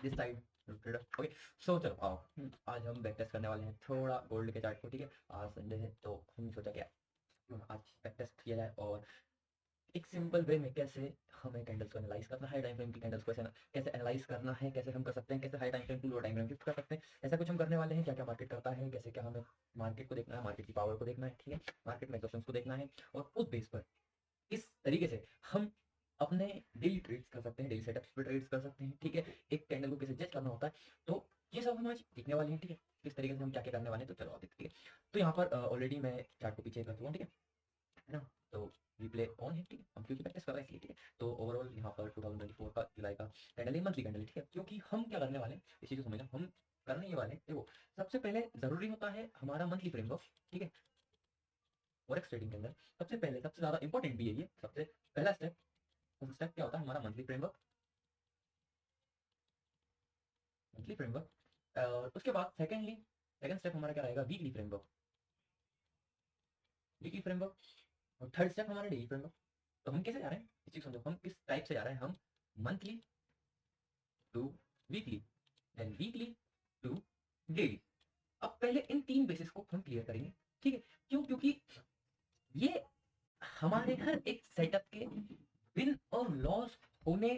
This side okay. सो चलो आओ, आज हम बैक टेस्ट करने वाले हैं थोड़ा गोल्ड के चार्ट को, ठीक है। आज संडे है तो हम सोचा क्या आज बैक टेस्ट किया जाए, और एक सिंपल वे में कैसे हमें कैंडल्स को एनालाइज करना है, टाइम फ्रेम की कैंडल्स को कैसे एनालाइज करना है, कैसे हम कर सकते हैं, कैसे high time frame to low time frame shift कर सकते हैं, ऐसा कुछ हम करने वाले हैं। क्या क्या मार्केट करता है, कैसे क्या हमें मार्केट को देखना है, मार्केट की पावर को देखना है, ठीक है, मार्केट में एक्शंस को देखना है, और उस बेस पर इस तरीके से हम अपने डेली ट्रेड्स कर सकते हैं, डेली सेटअप्स पे ट्रेड्स कर सकते हैं, ठीक है। एक कैंडल को कैसे जज करना होता है, तो ये सब हम आज सीखने वाले हैं, ठीक है। किस तरीके से हम क्या क्या करने वाले हैं, तो चलो आप देखते हैं। तो यहाँ पर ऑलरेडी मैं चार्ट को पीछे कर चुका हूँ, ठीक है ना। तो रिप्ले ऑन है, ठीक है, हम क्योंकि प्रैक्टिस कर रहे हैं इसलिए, ठीक है। तो ओवरऑल यहाँ पर 2024 का जुलाई का कैंडल है, मंथली कैंडल है, ठीक है। क्योंकि हम क्या करने वाले हैं इस चीज़ को समझना, हम करने ये वाले हैं, देखो सबसे पहले जरूरी होता है हमारा मंथली फ्रेमवर्क, ठीक है। फॉरेक्स ट्रेडिंग के अंदर सबसे पहले सबसे ज्यादा इंपॉर्टेंट भी है ये, सबसे पहला स्टेप, स्टेप क्या होता है हमारा मंथली फ्रेमवर्क, मंथली फ्रेमवर्क। और उसके बाद सेकेंडली सेकंड स्टेप हमारा क्या रहेगा, वीकली फ्रेमवर्क, वीकली फ्रेमवर्क। और थर्ड स्टेप हमारा डेली फ्रेमवर्क। तो हम कैसे जा रहे हैं इस चीज समझो, हम किस टाइप से जा रहे हैं, हम monthly to weekly, then weekly to daily. अब पहले इन तीन बेसिस को हम क्लियर करेंगे, ठीक है। क्यों, क्योंकि ये हमारे हर एक सेटअप के विन और लॉस होने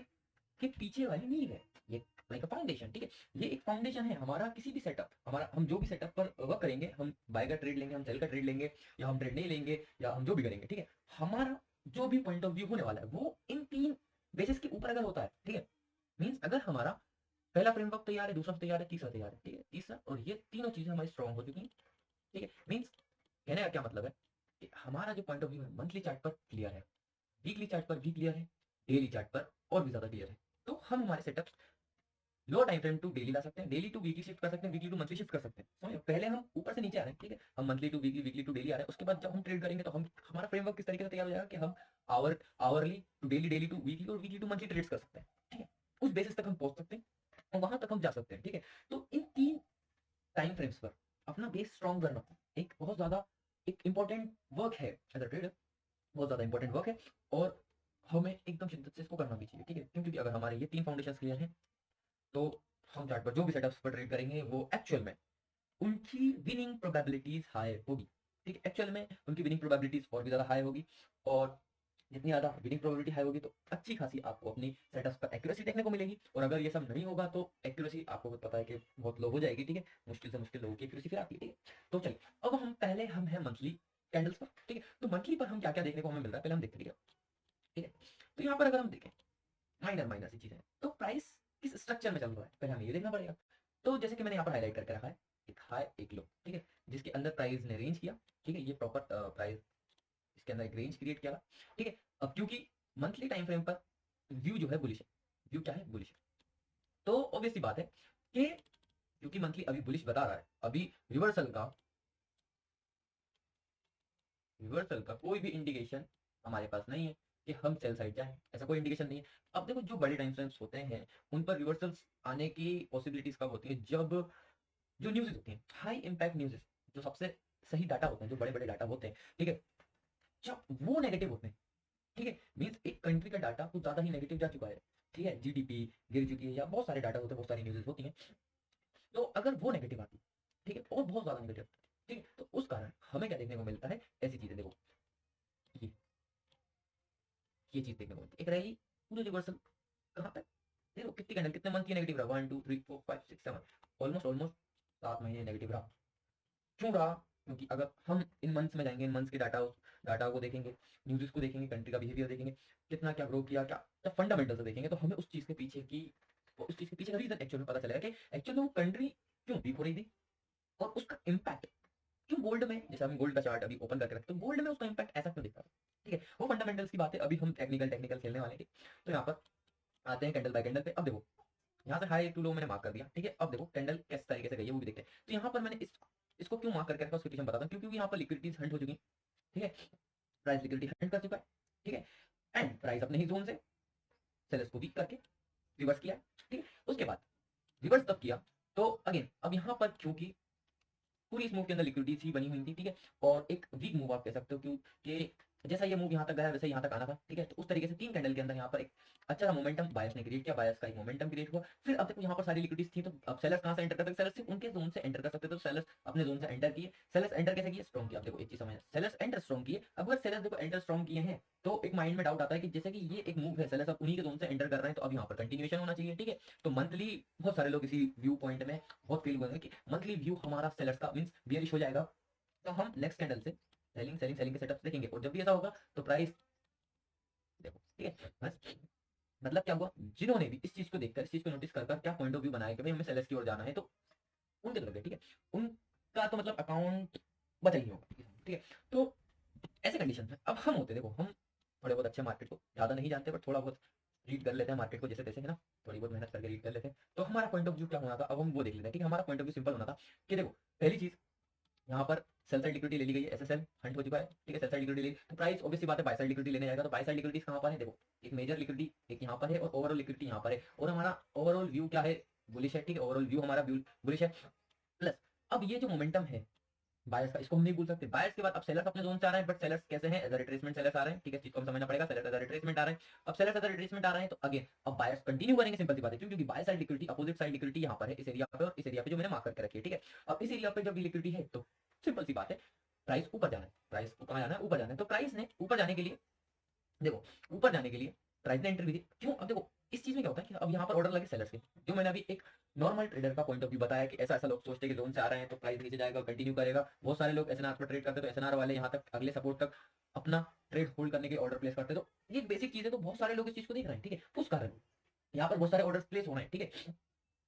के पीछे वाली नींव है, ये लाइक अ फाउंडेशन, ठीक है। ये एक फाउंडेशन है हमारा किसी भी सेटअप, हमारा हम जो भी सेटअप पर वर्क करेंगे, हम बाय का ट्रेड लेंगे, हम सेल का ट्रेड लेंगे, या हम ट्रेड नहीं लेंगे, या हम जो भी करेंगे, ठीक है। हमारा जो भी पॉइंट ऑफ व्यू होने वाला है वो इन तीन बेसिस के ऊपर अगर होता है, ठीक है। मीन्स अगर हमारा पहला फ्रेमवर्क तैयार है, दूसरा तैयार है, तीसरा तैयार है, ठीक है, तीसरा, और ये तीनों चीजें हमारी स्ट्रांग हो चुकी हैं, ठीक है। मीन्स कहने का क्या मतलब है कि हमारा जो पॉइंट ऑफ व्यू है मंथली चार्ट पर क्लियर है, वीकली चार्ट पर भी क्लियर है, डेली चार्ट पर और भी ज्यादा क्लियर है। तो हम हमारे setups low time frame to daily ला सकते हैं, डेली टू वीकली शिफ्ट कर सकते हैं, वीकली टू मंथली शिफ्ट कर सकते हैं, समझे। पहले हम ऊपर से नीचे आ रहे हैं, ठीक है, हम monthly to weekly, weekly to daily आ रहे हैं। उसके बाद जब हम ट्रेड करेंगे तो हम हमारा फ्रेमवर्क किस तरीके से तैयार हो जाएगा कि हम hourly to daily, daily to weekly और वीकली टू मंथली ट्रेड्स कर सकते हैं, ठीक है। उस बेसिस तक हम पहुंच सकते हैं और वहां तक हम जा सकते हैं, ठीक है। तो इन तीन टाइम फ्रेम्स पर अपना बेस स्ट्रॉन्ग करना एक बहुत ज्यादा एक इंपॉर्टेंट वर्क है एज अ ट्रेडर, बहुत ज्यादा इंपॉर्टेंट वर्क है। और हमें एकदम शिद्दत से इसको करना भी चाहिए, ठीक है। क्यों, क्योंकि अगर हमारे ये तीन फाउंडेशन क्लियर हैं तो हम चार्ट पर जो भी सेटअप्स पर ट्रेड करेंगे वो एक्चुअल में उनकी विनिंग प्रोबेबिलिटीज हाई होगी, ठीक है। एक्चुअल में उनकी विनिंग प्रोबेबिलिटीज और भी ज्यादा हाई होगी, और जितनी ज्यादा विनिंग प्रोबेबिलिटी हाई होगी तो अच्छी खासी आपको अपनी सेटअप्स पर एक्यूरेसी देखने को मिलेगी। और अगर ये सब नहीं होगा तो एक्यूरेसी आपको पता है कि बहुत लो हो जाएगी, ठीक है। मुश्किल से मुश्किल लोगों की एक्यूरेसी फिर आती है, ठीक है। तो चलिए अब हम पहले हम है मंथली कैंडल्स पर, ठीक है। तो मंथली पर हम क्या क्या देखने को हमें मिल रहा है पहले हम देखते हैं, ठीक है। तो यहाँ पर अगर हम देखें माइनर माइनर सी चीजें, तो प्राइस किस स्ट्रक्चर में चल रहा है पहले हमें ये देखना पड़ेगा। तो जैसे कि मैंने यहाँ पर हाईलाइट करके रखा है, एक हाई एक लो, ठीक है, जिसके अंदर प्राइस ने रेंज किया, ठीक है। ये प्रॉपर प्राइस इसके अंदर एक रेंज क्रिएट किया, ठीक है। अब क्योंकि मंथली टाइम फ्रेम पर व्यू जो है बुलिश है, व्यू क्या है, बुलिश है, तो ऑब्वियस सी बात है कि क्योंकि मंथली अभी बुलिश बता रहा है, अभी रिवर्सल का कोई भी इंडिकेशन हमारे पास नहीं है कि हम सेल साइड जाएं, ऐसा कोई इंडिकेशन नहीं है। अब देखो जो बड़े टाइम फ्रेम्स होते हैं उन पर रिवर्सल्स आने की पॉसिबिलिटीज कब होती है, जब जो न्यूज़ होती हैं हाई इंपैक्ट न्यूज़, जो सबसे सही डाटा होते हैं, जो बड़े बड़े डाटा होते हैं, ठीक है, जब वो नेगेटिव होते हैं, ठीक है। मीन्स एक कंट्री का डाटा कुछ ज्यादा ही नेगेटिव जा चुका है, ठीक है, जीडीपी गिर चुकी है, या बहुत सारे डाटा होते हैं, बहुत सारी न्यूज़ होती हैं, तो अगर वो नेगेटिव आती है, ठीक है, और बहुत ज्यादा नेगेटिव, ठीक है, तो उस कारण हमें क्या देखने को मिलता है, ऐसी चीजें देखो, ये ये चीज देखने को मिलती है, एक रैली पूरी रिवर्सल कहाँ तक, देखो कितनी कैंडल कितने मंथ की नेगेटिव रहा, 1 2 3 4 5 6 7, ऑलमोस्ट ऑलमोस्ट 7 महीने नेगेटिव रहा। क्यों रहा, क्योंकि अगर हम इन मंथ्स में जाएंगे, इन मंथ्स के डाटा को देखेंगे, न्यूज़ को देखेंगे, कंट्री का बिहेवियर देखेंगे, कितना क्या ग्रो किया, क्या जब फंडामेंटल से देखेंगे तो हमें उस चीज के पीछे की, उस चीज के पीछे का रीजन एक्चुअल में पता चलेगा कि एक्चुअल में वो कंट्री क्यों वीक हो रही थी, और उसका इम्पैक्ट क्यों गोल्ड में, जैसे हम गोल्ड का चार्ट अभी ओपन करके रखते हैं, तो गोल्ड में उसका इम्पैक्ट ऐसा क्यों दिखता है, ठीक है। वो फंडामेंटल्स की बात है, अभी हम टेक्निकल टेक्निकल खेलने वाले हैं, ठीक। तो यहाँ पर आते हैं कैंडल बाय कैंडल पे। अब देखो यहाँ से हाई टू लो मैंने मार्क कर दिया, ठीक है। अब देखो कैंडल किस तरीके से गई है वो भी देखते हैं। तो यहाँ पर मैंने इसको क्यों मार्क करके रखा उसके पीछे बताता हूँ, क्योंकि यहाँ पर लिक्विडिटीज हंट हो चुकी है, ठीक है। प्राइस लिक्विडिटी हंट कर चुका है, ठीक है। एंड प्राइस अपने ही जोन से सेलर्स को वीक करके रिवर्स किया, ठीक है। उसके बाद रिवर्स तब किया, तो अगेन अब यहाँ पर क्योंकि पूरी इस मूव के अंदर लिक्विडिटी ही बनी हुई थी, ठीक है, और एक वीक मूव आप कह सकते हो, क्योंकि जैसा ये मूव यहाँ तक गया वैसे यहाँ तक आना था, ठीक है। तो उस तरीके से 3 कैंडल के अंदर यहाँ पर एक अच्छा सा मोमेंटम बायर्स ने क्रिएट किया, बायर्स का एक मोमेंटम क्रिएट हुआ। फिर अब देखो यहाँ पर सारी लिक्विडिटीज थी, तो अब सेलर्स कहाँ से एंटर करते, सेलर्स सिर्फ उनके जोन से एंटर कर सकते थे, तो सेलर्स अपने जोन से एंटर किए। सेलर्स एंटर कैसे किए, स्ट्रॉन्ग किया। अब देखो एक चीज समझ, सेलर्स एंटर स्ट्रॉन्ग किए। अब अगर सेलर्स देखो एंटर स्ट्रॉन्ग किए हैं तो एक माइंड में डाउट आता है कि जैसे कि ये एक मूव है, सेलर्स अब उन्हीं के जोन से एंटर कर रहे हैं, तो अब यहाँ पर कंटिन्यूएशन होना चाहिए, ठीक है। तो मंथली बहुत सारे लोग इसी व्यू पॉइंट में बहुत फील होंगे कि मंथली व्यू हमारा सेलर्स का मींस बियरिश हो जाएगा, तो हम नेक्स्ट कैंडल से सेलिंग सेलिंग सेलिंग के सेटअप देखेंगे। और जब भी ऐसा होगा तो प्राइस देखो, ठीक है। बस मतलब क्या हुआ, जिन्होंने भी इस चीज को देखकर, इस चीज को नोटिस कर क्या पॉइंट ऑफ व्यू बनाया कि भाई हमें सेलर्स की ओर जाना है, तो उनके तरफ गए, ठीक है। उनका तो मतलब अकाउंट बचा ही होगा, ठीक है। तो ऐसे कंडीशन में अब हम होते, देखो हम थोड़े बहुत अच्छे मार्केट को ज्यादा नहीं जानते बट थोड़ा बहुत रीड कर लेते हैं मार्केट को जैसे तैसे, है ना, थोड़ी बहुत मेहनत करके रीड कर लेते हैं। तो हमारा पॉइंट ऑफ व्यू क्या होना था, अब हम वो देख लेते हैं, ठीक है। हमारा पॉइंट ऑफ व्यू सिंपल होना था कि देखो पहली चीज यहाँ पर सेल साइड लिक्विडिटी ले ली गई है, एसएसएल हंट हो चुका है, ठीक है। सेल साइड लिक्विडिटी तो प्राइस ऑब्वियसली बात है बाय साइड लिक्विडिटी लेने जाएगा, तो बाय साइड लिक्विडिटी कहाँ पर है, देखो एक मेजर लिक्विडिटी एक यहाँ पर है और ओवरऑल लिक्विडिटी यहाँ पर है, और हमारा ओवरऑल व्यू क्या है, बुलिश है, ठीक है। ओवरऑल व्यू हमारा बुलिश है। प्लस अब ये जो मोमेंटम है बायर्स का, इसको हम नहीं भूल सकते। बायर्स के बाद अब सेलर्स अपने जोन से आ रहे हैं, बट सेलर्स कैसे हैं, एज रिट्रेसमेंट सेलर्स आ रहे हैं, ठीक है। चीज को हम समझना पड़ेगा, सेलर्स एज रिट्रेसमेंट आ रहे हैं। अब सेलर्स एज रिट्रेसमेंट आ रहे हैं तो अगेन अब बायर्स कंटिन्यू करेंगे, सिंपल सी बात है, क्योंकि by side liquidity opposite side liquidity यहाँ पर है, इस एरिया पे और इस एरिया पे जो मैंने मार्क करके रखी है, ठीक है। अब इस एरिया पे जब भी लिक्विडिटी है तो सिंपल सी बात है, प्राइस ऊपर जाना है, प्राइस को कहाँ जाना है, ऊपर जाना है। तो प्राइस ने ऊपर जाने के लिए, देखो ऊपर जाने के लिए प्राइस ने एंट्री दी, क्यों, अब देखो इस चीज में क्या होता है कि अब यहाँ पर ऑर्डर लगे सेलर्स के, जो मैंने अभी एक नॉर्मल ट्रेडर का पॉइंट ऑफ व्यू बताया कि ऐसा ऐसा लोग सोचते हैं कि जोन से आ रहे हैं तो प्राइस नीचे जाएगा, कंटिन्यू करेगा। बहुत सारे लोग एसएनआर पर ट्रेड करते हैं, तो एसएनआर वाले यहाँ तक अगले सपोर्ट तक अपना ट्रेड होल्ड करने के ऑर्डर प्लेस करते हैं। तो ये बेसिक चीज है, तो बहुत सारे लोग इस चीज को देख रहे हैं, ठीक है। उस कारण यहाँ पर बहुत सारे ऑर्डर प्लेस हो रहे हैं, ठीक है।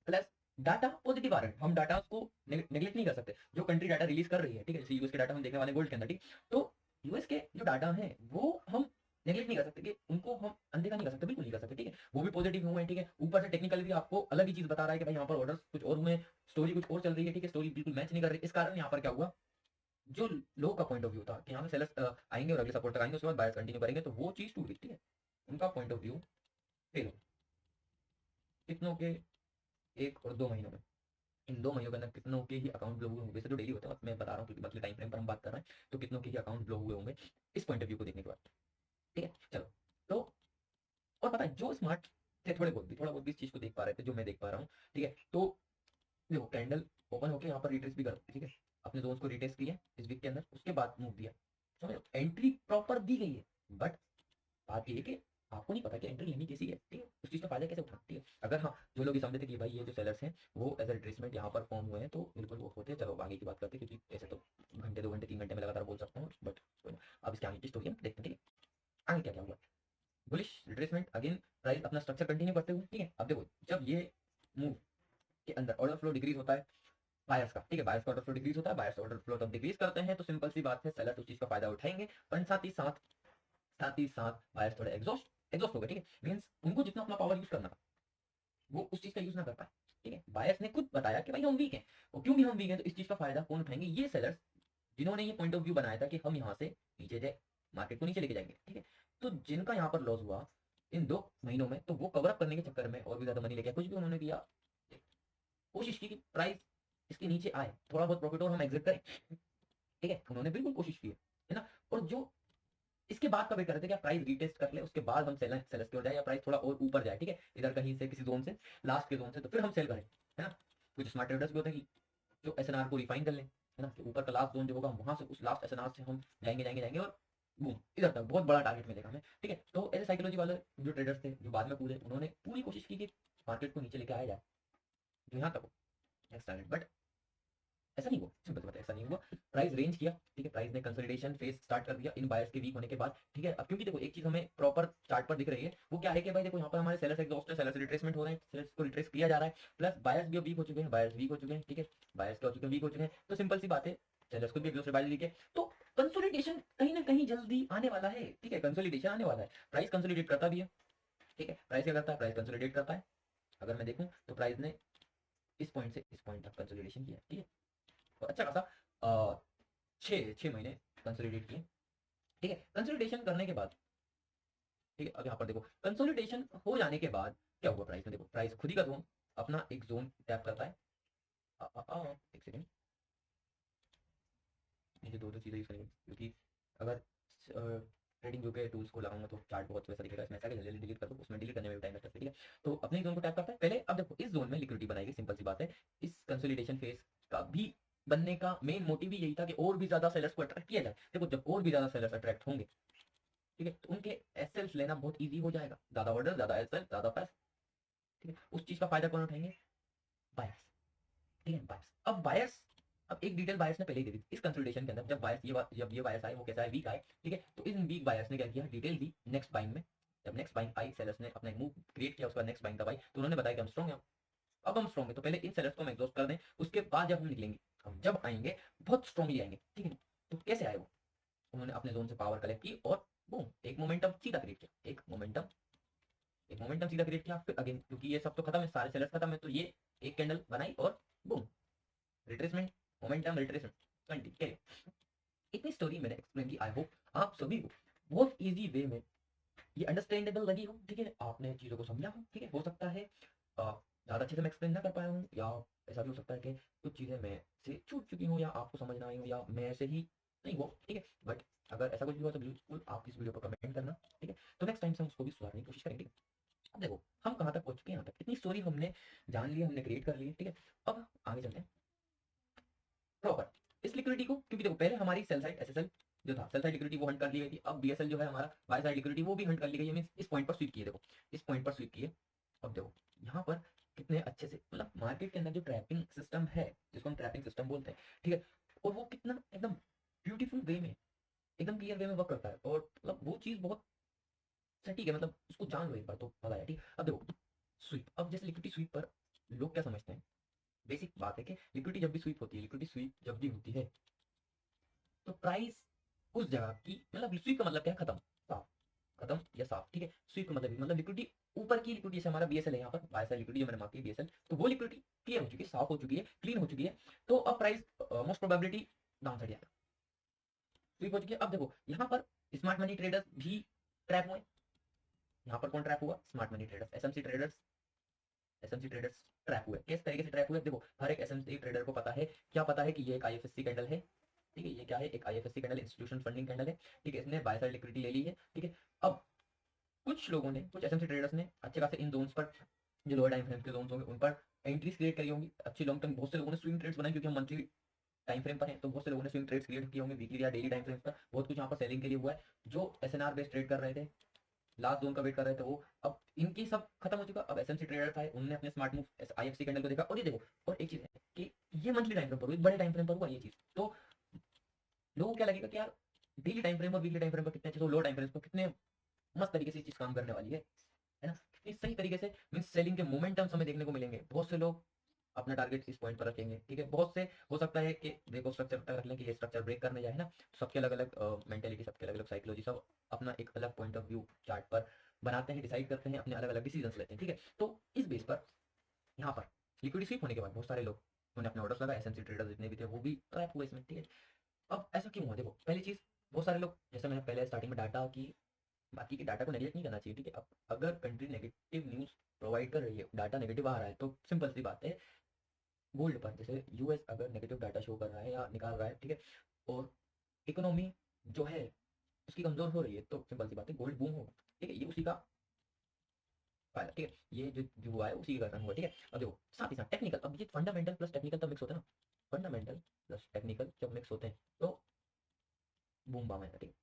प्लस डाटा पॉजिटिव आ रहा है, हम डाटा को नेग्लेक्ट नहीं कर सकते। जो कंट्री डाटा रिलीज कर रही है, ठीक है, जैसे यूएस के डाटा हम देखने वाले गोल्ड के अंदर, ठीक। तो यूएस के जो डाटा है वो हम नेग्लेक्ट नहीं कर सकते, कि उनको हम अनदेखा नहीं कर सकते, बिल्कुल नहीं कर सकते, ठीक है। वो भी पॉजिटिव हुए हैं, ठीक है। ऊपर से टेक्निकली भी आपको अलग ही चीज बता रहा है कि भाई यहाँ पर ऑर्डर्स कुछ और हुए, स्टोरी कुछ और चल रही है, ठीक है। स्टोरी बिल्कुल मैच नहीं कर रही, इस कारण यहाँ पर क्या हुआ, जो लोग का पॉइंट ऑफ व्यू था कि यहाँ से सेलर्स आएंगे और अगले सपोर्ट तक आएंगे, उसके बाद बायर्स कंटिन्यू करेंगे, तो वो चीज टूट गई, ठीक है। उनका पॉइंट ऑफ व्यू फेल हो, कितनों के, 1 और 2 महीनों में, इन 2 महीनों के अंदर कितनों के ही अकाउंट ब्लो हुए होंगे, वैसे तो डेली होता है, मैं बता रहा हूँ क्योंकि मंथली टाइम फ्रेम पर हम बात कर रहे हैं, तो कितनों के ही अकाउंट ब्लो हुए होंगे इस पॉइंट ऑफ व्यू को देखने के बाद, ठीक है। चलो, तो और पता है जो स्मार्ट थे, थोड़ा बहुत भी इस चीज को देख पा रहे थे, जो मैं देख पा रहा हूँ, ठीक है। तो देखो कैंडल ओपन होकर यहाँ पर रिट्रेस भी कर, ठीक है, अपने जोन्स को रिट्रेस किया इस वीक के अंदर, उसके बाद मूव दिया, समझ, एंट्री प्रॉपर दी गई है। बट बात ये है कि आपको नहीं पता कि एंट्री लेनी कैसी है, ठीक है, उस चीज का फायदा कैसे उठाना, ठीक है। अगर हाँ, जो लोग ये समझते थे कि भाई ये जो सेलर्स हैं वो एज अ रिट्रेसमेंट यहाँ पर फॉर्म हुए हैं, तो बिल्कुल वो होते हैं। चलो आगे की बात करते हैं, क्योंकि ऐसे तो घंटे 2 घंटे 3 घंटे में लगातार बोल सकता हूँ, बट अब इसके आगे की स्टोरी हम देखते हैं, ठीक है। आगे क्या क्या हुआ, बुलिश रिट्रेसमेंट, अगेन प्राइस अपना स्ट्रक्चर कंटिन्यू करते हुए, ठीक है। अब देखो जब ये मूव के अंदर ऑर्डर फ्लो डिक्रीज होता है बायर्स का, ठीक है, बायर्स का ऑर्डर फ्लो डिक्रीज होता है, बायर्स ऑर्डर फ्लो तब डिक्रीज करते हैं, तो सिंपल सी बात है सेलर उस चीज का फायदा उठाएंगे, पर साथ ही साथ बायर्स थोड़े एग्जॉस्ट एग्जॉस्ट हो गए, ठीक है। मींस उनको जितना अपना पावर यूज करना था वो उस चीज का यूज ना कर पाए, ठीक है। बायर्स ने खुद बताया कि भाई हम वीक हैं, और क्यों भी हम वीक हैं तो इस चीज का फायदा कौन उठाएंगे, ये सेलर्स, जिन्होंने ये पॉइंट ऑफ व्यू बनाया था कि हम यहाँ से नीचे जाए, मार्केट को नीचे लेके जाएंगे, ठीक है। तो जिनका यहाँ पर लॉस हुआ इन 2 महीनों में, तो वो कवर अप करने के चक्कर में और भी ज्यादा मनी लेके कुछ भी उन्होंने किया, कोशिश की कि प्राइस इसके नीचे आए, थोड़ा बहुत प्रॉफिट और हम एग्जिट करें, ठीक है। उन्होंने बिल्कुल कोशिश की है ना। और जो इसके बाद का वेट कर रहे थे कि प्राइस रीटेस्ट कर ले, उसके बाद हम सेलर्स की ओर जाए, या प्राइस थोड़ा और ऊपर जाए, ठीक है, इधर कहीं से किसी जोन से, लास्ट के जोन से, तो फिर हम सेल करें, है ना। कुछ स्मार्ट ट्रेडर्स भी होते हैं कि जो एसएनआर को रिफाइन कर लें, है ना, कि ऊपर का लास्ट जोन जो होगा वहां से, उस लास्ट एसएनआर से हम जाएंगे जाएंगे जाएंगे और बूम इधर तक बहुत बड़ा टारगेट मिलेगा हमें, ठीक है। तो ऐसे साइकोलॉजी वाले जो ट्रेडर्स थे जो बाद में कूदे, उन्होंने पूरी कोशिश की कि मार्केट को नीचे लेके आया जाए, जो यहाँ तक हो नेक्स्ट टारगेट, बट ऐसा नहीं हुआ, सिंपल सी बात है, ऐसा नहीं हुआ। प्राइस रेंज किया, ठीक है, प्राइस ने कंसोलिडेशन फेज स्टार्ट कर दिया इन बायर्स के वीक होने के बाद, ठीक है। अब क्योंकि देखो एक चीज हमें प्रॉपर चार्ट पर दिख रही है, वो क्या है कि भाई देखो यहाँ पर हमारे सेलर्स एग्जॉस्ट है, सेलर्स रिट्रेसमेंट हो रहे हैं, सेलर्स को रिट्रेस किया जा रहा है, प्लस बायर्स भी वीक हो चुके हैं, बायर्स वीक हो चुके हैं, ठीक है, बायर्स क्या हो चुके हैं, वीक हो चुके हैं, तो सिंपल सी बात है, सेलर्स को भी एग्जॉस्ट बाय लीग है, तो कंसोलिडेशन कहीं ना कहीं जल्दी आने वाला है, ठीक है, कंसोलिडेशन आने वाला है। प्राइस कंसोलिडेट करता भी है, ठीक है, प्राइस क्या करता है, प्राइस कंसोलिडेट करता है। अगर मैं देखूं तो प्राइस ने इस पॉइंट से इस पॉइंट तक कंसोलिडेशन किया, ठीक है, तो अच्छा खासा 6 महीने कंसोलिडेट किए, ठीक है। कंसोलिडेशन करने के बाद, ठीक है, अब यहाँ पर देखो कंसोलिडेशन हो जाने के बाद क्या हुआ, प्राइस में देखो प्राइस खुद ही का जोन, अपना एक जोन टैप करता है। एक सेकेंड, मुझे दो चीज़ें यूज करेंगे, क्योंकि अगर ट्रेडिंग व्यू के टूल्स को लगाऊंगा तो चार्ट बहुत वैसा दिखेगा, इसमें ऐसा कि जल्दी डिलीट कर दो, उसमें डिलीट करने में भी टाइम लगता है, ठीक है। तो अपने जोन को टैप करता है पहले। अब देखो इस जोन में लिक्विडिटी बनाएगी, सिंपल सी बात है। इस कंसोलिडेशन फेज का भी बनने का मेन मोटिव ही यही था कि और भी ज्यादा सेलर्स को अट्रैक्ट किया जाए। देखो जब और भी ज्यादा सेलर्स अट्रैक्ट होंगे, ठीक है, तो उनके एसएल्स लेना बहुत ईजी हो जाएगा, ज्यादा ऑर्डर, ज्यादा एसएल, ज्यादा पैसा, ठीक है। उस चीज का फायदा कौन उठाएंगे? बायर्स, ठीक है, बायर्स। अब बायर्स, अब एक डिटेल बायर्स ने पहले ही दे दी इस कंसोलिडेशन के अंदर, जब बायर्स जब ये बायर्स आए वो कैसा है, वीक आए, ठीक है। तो इन वीक बायर्स ने क्या किया, डिटेल दी नेक्स्ट बाइंग में। जब नेक्स्ट बाइंग आई, सेलर्स ने अपना मूव क्रिएट किया, उसके बाद नेक्स्ट बाइंग दबाई, तो उन्होंने बताया कि हम स्ट्रॉन्ग हैं। अब हम स्ट्रॉन्ग है तो पहले इन सेलर्स को हम एग्जॉस्ट कर दें, उसके बाद जब हम निकलेंगे, हम जब आएंगे बहुत स्ट्रॉन्गली आएंगे, ठीक है। तो कैसे आए वो? उन्होंने अपने जोन से पावर कलेक्ट की और बूम, एक मोमेंटम सीधा क्रिएट किया, एक मोमेंटम सीधा क्रिएट किया। फिर अगेन क्योंकि ये सब तो खत्म है, सारे सेलर्स खत्म है, तो ये एक कैंडल बनाई और boom, retracement, momentum, retracement, continue. इतनी स्टोरी मैंने एक्सप्लेन की, आई होप आप सभी को बहुत इजी वे में ये अंडरस्टैंडेबल लगी हो, ठीक है। आपने चीज़ों को समझा हो, ठीक है। हो सकता है ज़्यादा अच्छे से मैं एक्सप्लेन ना कर पाया हूँ, या ऐसा भी हो सकता है कि कुछ चीज़ें मैं से छूट चुकी हूँ, या आपको समझ ना आई हो, या मैं से ही नहीं हो, ठीक है। बट अगर ऐसा कुछ भी हुआ तो बिल्कुल आप इस वीडियो पर कमेंट करना, ठीक है। तो नेक्स्ट टाइम से हम उसको भी सुधारने की कोशिश करेंगे, ठीक है। अब देखो हम कहाँ तक पहुँच चुके हैं, यहाँ तक इतनी स्टोरी हमने जान ली, हमने क्रिएट कर ली है, ठीक है। अब आगे चलते हैं प्रॉपर इस लिक्विडिटी को, क्योंकि देखो पहले हमारी सेल साइड एसएसएल जो था, सेल साइड लिक्विडिटी वो हंट कर ली गई थी। अब बीएसएल जो है हमारा बाय साइड लिक्विडिटी वो भी हंट कर ली गई है, मींस इस पॉइंट पर स्वीप किए, देखो इस पॉइंट पर स्वीप किए। अब देखो यहाँ पर कितने अच्छे से, मतलब मार्केट के अंदर जो ट्रैपिंग सिस्टम है, जिसको हम ट्रैपिंग सिस्टम बोलते हैं, ठीक है, और वो कितना एकदम ब्यूटीफुल वे में, एकदम क्लियर वे में वर्क करता है, और मतलब वो चीज बहुत सटीक है, मतलब उसको जान लो एक बार तो मजा आया, ठीक है। अब देखो स्वीप, अब जैसे लिक्विडिटी स्वीप पर लोग क्या समझते हैं, बेसिक बात है कि लिक्विडिटी जब भी स्वीप होती है, लिक्विडिटी स्वीप जब भी होती है, तो प्राइस उस जगह की, मतलब स्वीप का मतलब क्या है, खत्म, साफ, खत्म या साफ, ठीक है। स्वीप का मतलब लिक्विडिटी ऊपर की लिक्विडिटी, जैसे हमारा बीएसएल है यहाँ पर, बाय साइड लिक्विडिटी जो मैंने मार्क की बीएसएल, तो वो लिक्विडिटी क्लियर हो चुकी है, साफ हो चुकी है, क्लीन हो चुकी है। तो अब price most probability down side जाएगा, स्वीप हो चुकी है। अब देखो यहाँ पर स्मार्ट मनी ट्रेडर्स भी ट्रैप हुए, यहाँ पर कौन ट्रैप हुआ, smart money traders, SMC traders trap हुए। किस तरीके से ट्रैप हुए, देखो हर एक एसएमसी ट्रेडर को पता है, क्या पता है कि ये एक आईएफएससी कैंडल है, ठीक है। ये क्या है, एक IFSC candle, institution funding candle है, ठीक है। इसने बाय साइड लिक्विडिटी ले ली है, ठीक है। अब कुछ लोगों ने, कुछ एसएमसी ट्रेडर्स ने अच्छे खासे इन जोन्स पर, जो लोअर टाइम फ्रेम के जोन्स होंगे उन पर एंट्रीज क्रिएट करी होंगी अच्छी लॉन्ग टर्म। बहुत से लोगों ने स्विंग ट्रेड्स बनाए, क्योंकि हम मंथली टाइम फ्रेम पर है, तो बहुत से लोगों ने स्विंग ट्रेड्स क्रिएट किए होंगे वीकली या डेली टाइम फ्रेम पर। बहुत कुछ यहाँ पर सेलिंग के लिए हुआ है, जो एसएनआर बेस्ड ट्रेड कर रहे थे, लास्ट जोन का वेट कर रहे थे वो, अब इनकी सब खत्म हो चुका। अब एसएमसी ट्रेडर्स आए, उन्होंने अपने स्मार्ट मूव आईएफसी कैंडल को देखा, और ये देखो, और एक चीज है कि ये मंथली टाइम फ्रेम पर हुई, बड़े टाइम फ्रेम पर हुआ ये चीज, तो लोगों को क्या लगेगा कि यार डेली टाइम फ्रेम और वीकली टाइम फ्रेम पर कितने अच्छे, तो लो टाइम फ्रेम पर कितने मस्त तरीके से ये चीज काम करने वाली है ना। कितनी सही तरीके से मीन सेलिंग के मोमेंटम्स हमें देखने को मिलेंगे। बहुत से लोग अपना टारगेट इस पॉइंट पर रखेंगे, ठीक है। बहुत से हो सकता है कि देखो स्ट्रक्चर तक रख लें कि ये स्ट्रक्चर ब्रेक करने जाए ना, तो सबके अलग अलग मेंटेलिटी, सबके अलग अलग साइकोलॉजी, सब अपना एक अलग पॉइंट ऑफ व्यू चार्ट पर बनाते हैं, डिसाइड करते हैं, अपने अलग अलग डिसीजंस लेते हैं, ठीक है। तो इस बेस पर यहाँ पर लिक्विडिटी स्वीप होने के बाद बहुत सारे लोग, उन्होंने अपने ऑर्डर्स लगा, एसएमसी ट्रेडर्स जितने भी थे वो भी ट्रैप हुए इसमें, ठीक है। अब ऐसा क्यों हुआ, देखो पहली चीज, बहुत सारे लोग, जैसे मैंने पहले स्टार्टिंग में डाटा की बाकी के डाटा को नेगलेक्ट नहीं करना चाहिए, ठीक है। अब अगर कंट्री नेगेटिव न्यूज प्रोवाइड कर रही है, डाटा नेगेटिव आ रहा है, तो सिंपल सी बात है, गोल्ड पर जैसे यूएस अगर नेगेटिव डाटा शो कर रहा है या निकाल रहा है, ठीक है, और इकोनॉमी जो है उसकी कमजोर हो रही है, तो सिंपल सी बात है गोल्ड बूम होगा, ठीक है। ये उसी का फायदा, ठीक है, ये जो हुआ है उसी के कारण हुआ, ठीक है। अब देखो साथ ही साथ टेक्निकल, अब ये फंडामेंटल प्लस टेक्निकल तब मिक्स होता है ना, फंडामेंटल प्लस टेक्निकल जब मिक्स होते हैं तो बूम बाम है, ठीक है।